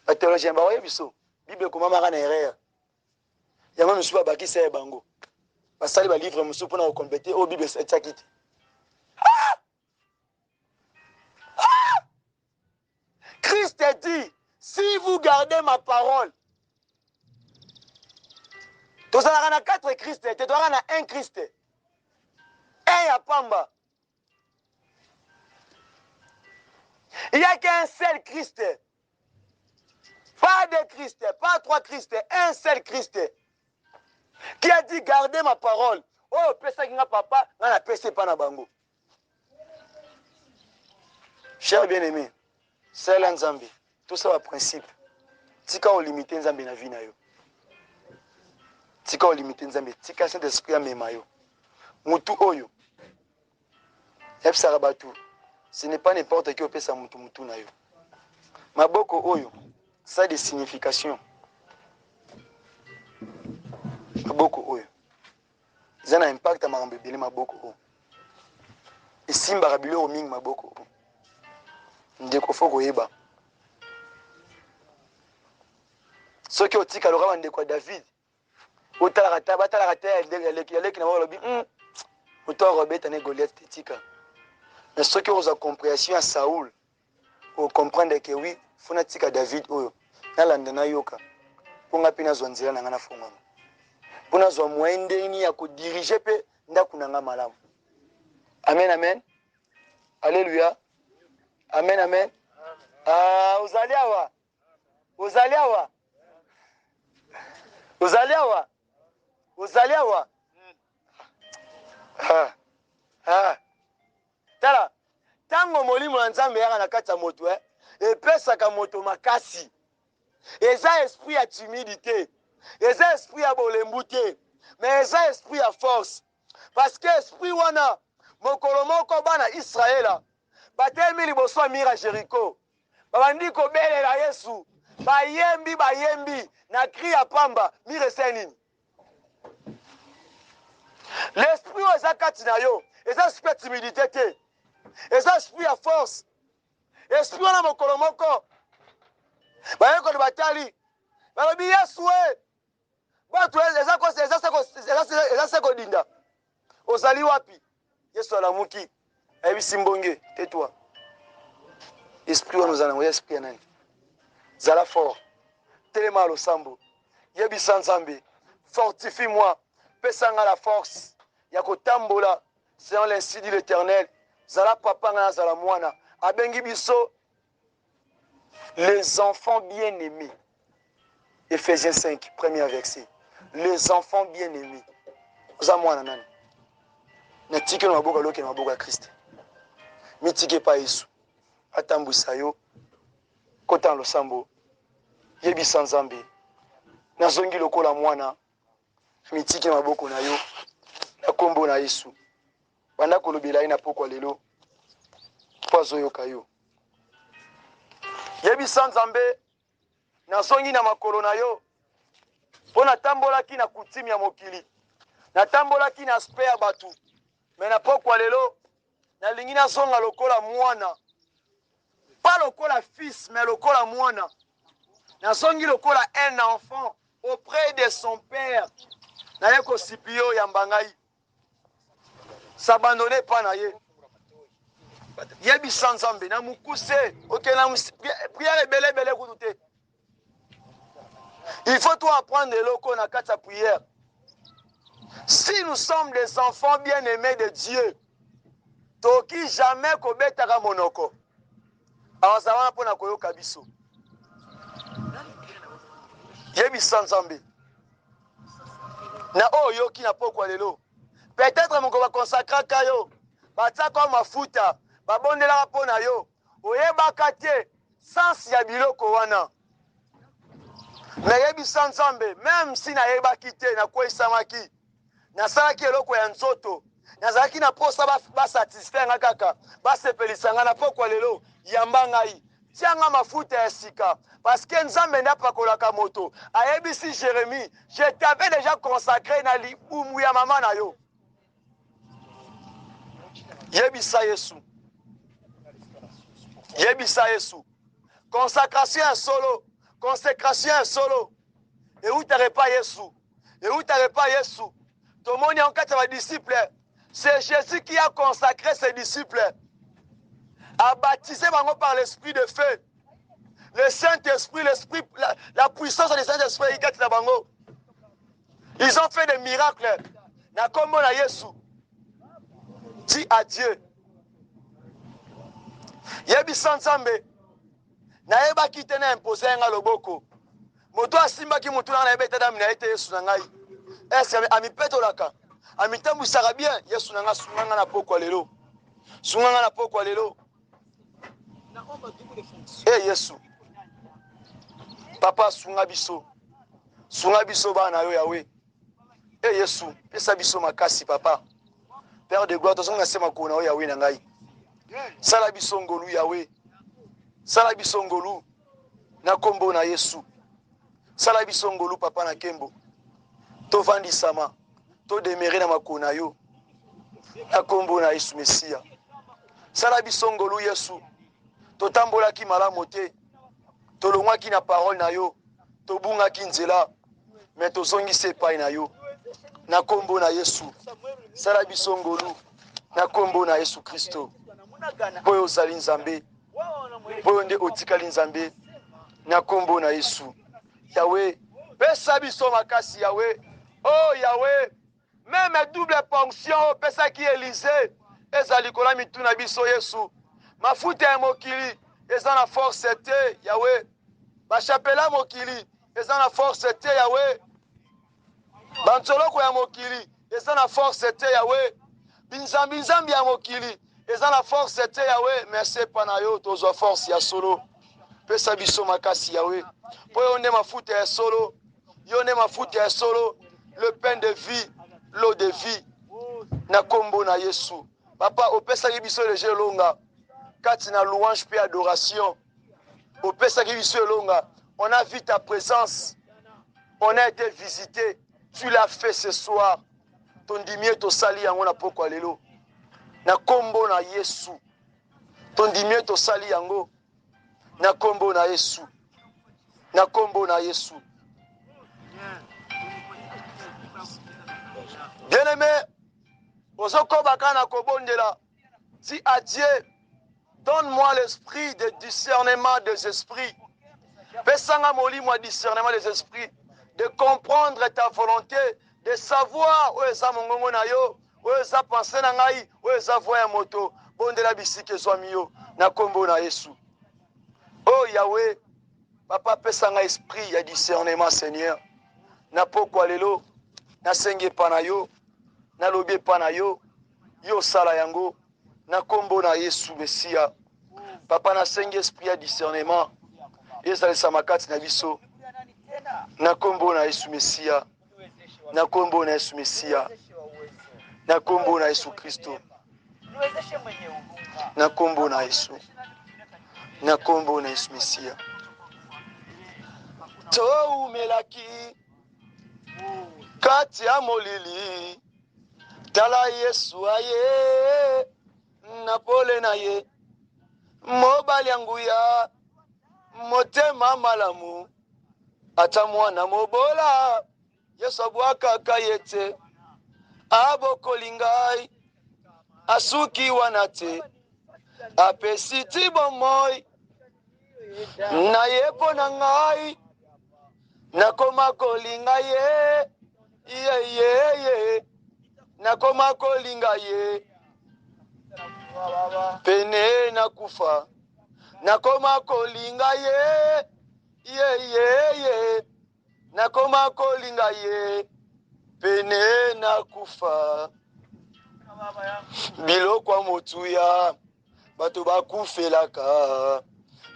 Speaker 1: La théologie, la Bible est comment une erreur. Il y a un monsieur qui s'est bango. Parce que le livre monsieur pour nous compléter au Bible c'est ça qui. Christ a dit, si vous gardez ma parole, tu as 4 Christ, tu as un Christ. Un à Pamba. Il n'y a qu'un seul Christ. Pas 2 Christ, pas 3 Christ, un seul Christ. Qui a dit gardez ma parole. Oh, pesa qui n'a papa, on a pesa pas na bango. Cher bien-aimé, c'est l'Nzambi. Tout ça va principe. Tika o limité Nzambi na vie na yo. Tika o limité Nzambi, tika Saint-Esprit a mema yo. Mutu oyo. Epsa batu. Ce n'est pas n'importe qui opesa mutu mutu na yo. Maboko oyo, ça a des significations. Maboko oyo. Ça a un impact à ma maboko oyo. Et simba rabilo o ming maboko oyo. Ndeko foko yeba. Ce qui est au tika l'ora ndeko David. Otala kata batala kata yaleki na wolobi. Autant Robert ane Goliath tika. Mais ce qui est aux compréhension à Saoul. Pour comprendre que oui, faut tika David oyo. Na landana yoka. Pour nga pina zwanzela na ngana fonga. Pour na zwa mwende ni ya ko diriger pe ndaku na nga malamu. Amen amen. Alléluia. Amen amen. Ah, uzaliawa. Uzaliawa. Uzaliawa. Uzaliawa. Tala. Tango molimo na Nzambe yaka na kati ya moto epesaka moto makasi. Eza esprit ya timidité. Eza esprit ya bolembu te. Mais eza esprit ya force. Parce que esprit wana mokolo moko bana Israela batelemi liboso ya mira Jericho. Babandi kobelela Yesu. Bayembi na cri ya pamba mire senini. L'esprit où eza kati na yo, eza esprit ya timidité te. Eza esprit ya force. Esprit wana mokolo moko. Bayeko de batali. Balobi Yesu e. Batu eza seko dinda. Ozali wapi? Yesu alamuki. Ebi simbonge, tais-toi. Esprit wana ozana, esprit ya nani? Zala fort. Telema lo sambo. Yebi Nzambe. Fortifie-moi. Pesanga la force. Yako tambola. C'est en l'insi dit l'Éternel. Zala papa ngana zala mwana. Abengi biso. Les enfants bien-aimés. Ephésiens 5, premier verset. Les enfants bien-aimés. Oza mwana nani? Na tike no maboka loke na maboka Christ. Mi tike pa Yesu. Atambusa yo. Kota lo sambo. Yebi Nzambe. Nazongi lokola mwana. Mi tike maboko na yo. Na kombo na Yesu. Banda kolobela ina pokwa lelo. Pozo yoka yo. Yebi Nzambe. Nazongi na makolo na yo. Pona tambola ki na kutimi ya mokili. Na tambola ki na aspect ya batu. Mais na pokwa lelo. Na lingi na zonga lokola mwana. Pas lokola fils, mais lokola mwana. Na zongi lokola un enfant auprès de son père. Na yeko sipio ya mbangai. S'abandonner pas na ye. Yebi Nzambe na mukuse. Ok na prière bele kutute. Il faut toi apprendre le loko na kata prière. Si nous sommes des enfants bien-aimés de Dieu, toki jamais kobetaka monoko. Awazana pona koyoka biso. Yebisa Nzambe. Na oyoki na pokwa lelo. Peut-être mon va consacrer kayo. Batako mafuta, babondela pona yo. Oyebaka te sans ya biloko wana. Mais yebisa Nzambe, même si na yebaki te na kwesamaki. Na salaki eloko ya nzoto. Nazalaki na posa ba satisfaire nga kaka. Ba sepelisa nga na pokwa lelo yamba ngai. Tianga mafuta ya sika. Parce que Nzambe n'a pas kolaka moto. Ayebisi Jérémie, je t'avais déjà consacré na libumu ya mama na yo. Yebisa Yesu. Yebisa Yesu. Consacration un solo. Consécration un solo. Et où t'aurais pas Yesu. Et où t'aurais pas Yesu. Tout le monde est en quatre disciples. C'est Jésus qui a consacré ses disciples. A baptisé par l'esprit de feu. Le Saint-Esprit, l'esprit, la puissance du Saint-Esprit, ils ont fait des miracles. Na kombo na Yesu. Dis à Dieu. Yebi Sansambe. Na yeba kite na imposer nga loboko. Moto asimba ki mutu na yeba tada mina ete Yesu na ngai. Ese ami peto laka. Ami tambu saka bien Yesu na nga sunganga na poko lelo. Sunganga na poko lelo. Yesu. Papa sunga biso. Sunga biso bana yo Yahweh. Yesu, pesa biso makasi papa. Père de gloire, tozonga sema kona o Yahweh na ngai. Sala biso ngolu Yahweh. Sala biso ngolu na kombo na Yesu. Sala biso ngolu papa na kembo. To vandi sama. To demere na makona yo. Na kombo na Yesu Mesia. Sala biso ngolu Yesu. To tambola ki malamu te. To longwa ki na parole na yo. To bunga ki nzela. Mais to zongi se pai na yo. Na kombo na Yesu. Sala biso ngolu na kombo na Yesu Kristo. Poyo ozali Nzambe. Poyo nde otikali Nzambe. Na kombo na Yesu. Yahweh, pesa biso makasi Yahweh. Oh Yahweh, même double ponction pesa ki Élysée. Ezali kola mituna biso Yesu. Mafuta ya mokili eza na force te Yahweh. Bachapela mokili eza na force te Yahweh. Banzoloko ya mokili eza na force te Yahweh. Binzambi ya mokili eza na force te Yahweh. Merci pana yo tozwa force ya solo. Pesa biso makasi Yahweh. Po yo nde mafuta ya solo. Yo nde mafuta ya solo. Le pain de vie, l'eau de vie. Na kombo na Yesu. Papa opesa biso leje longa. Kati na louange pe adoration. Opesa biso longa. On a vu ta présence. On a été visité. Tu l'as fait ce soir. Ton dimie to sali yango na poko lelo. Na kombo na Yesu. Ton dimie to sali yango. Na kombo na Yesu. Na kombo na Yesu. Bien-aimé, ozoko baka na kobondela. Dis à Dieu, donne-moi l'esprit de discernement des esprits. Pesanga moli moi discernement des esprits. De comprendre ta volonté, de savoir où est mongongo na yo, où est pensée na ngai, où est voya moto, bondela bisike zwami yo, na kombo na Yesu. Oh Yahweh, papa pesanga esprit ya discernement Seigneur. Na pokwa lelo, na senge pana yo, na lobi pana yo, yo sala yango, na kombo na Yesu Mesia. Papa na senge esprit ya discernement, ezalisa makati na biso. Na kombo na Yesu Mesia. Na kombo na Yesu Mesia. Na kombo na Yesu Kristo. Na kombo na Yesu. Na kombo na Yesu Mesia. To melaki kati ya molili. Tala Yesu aye. Na pole na ye. Mobali yangu ya motema malamu. Ata mwana mobola Yesu abwakaka yete abokoli ngai asuki wana te apesi ti bomoi na ye mpo na ngai nakoma kolinga ye ye nakoma kolinga ye pene na kufa nakoma kolinga ye nakoma kolinga ye pene na kufa biloko ya motuya bato bakufelaka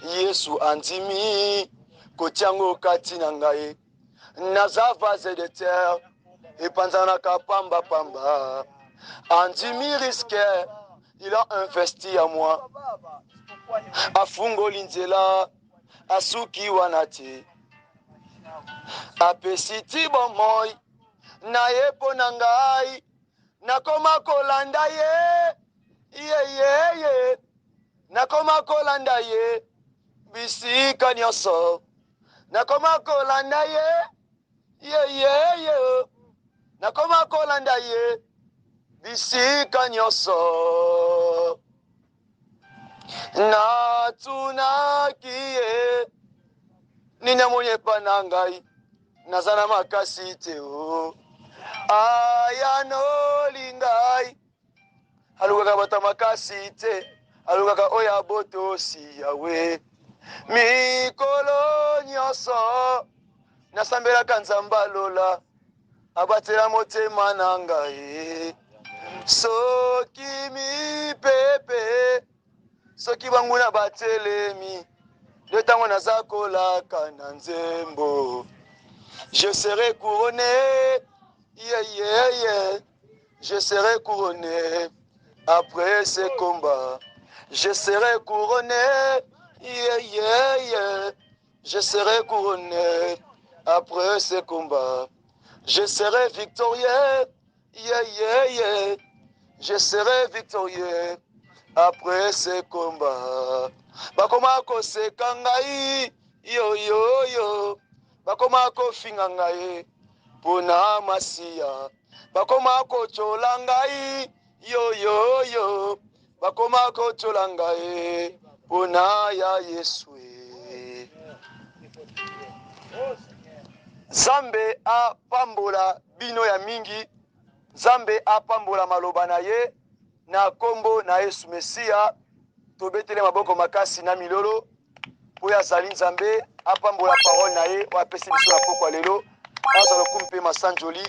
Speaker 1: Yesu andimi kotiango kati na ngai naza vase de terre epanzanaka pamba pamba andimi risque il a investi à moi afungoli nzela asuki wana te apesi ti bomoi na ye mpo na ngai nakoma kolanda ye nakoma kolanda ye bisika nyonso nakoma kolanda ye nakoma kolanda ye bisika nyonso natunaki ye nini amoni epa na ngai naza na makasi te o ayanoli ngai alukaka bato makasi te alukaka oyo abotosi yawe mikolo nyonso nasambelaka nzambe alola abatela motema na ngai soki mipepe soki banguna batelemi nde ntango naza kolaka na nzembo je serai couronné je serai couronné après ce combat je serai couronné je serai couronné après ce combat je serai victorieux je serai victorieux après ce combat bakoma koseka ngai yo bakoma kofinga ngai mpona masiya bakoma kocola ngai yo bakoma kocola ngai mpona ya yesu Nzambe apambola bino ya mingi Nzambe apambola maloba na ye na kombo na Yesu Mesia tobetele maboko makasi na milolo po azali Nzambe apambola parole na ye o apesi biso na pokwa lelo azalo kumpe masanjoli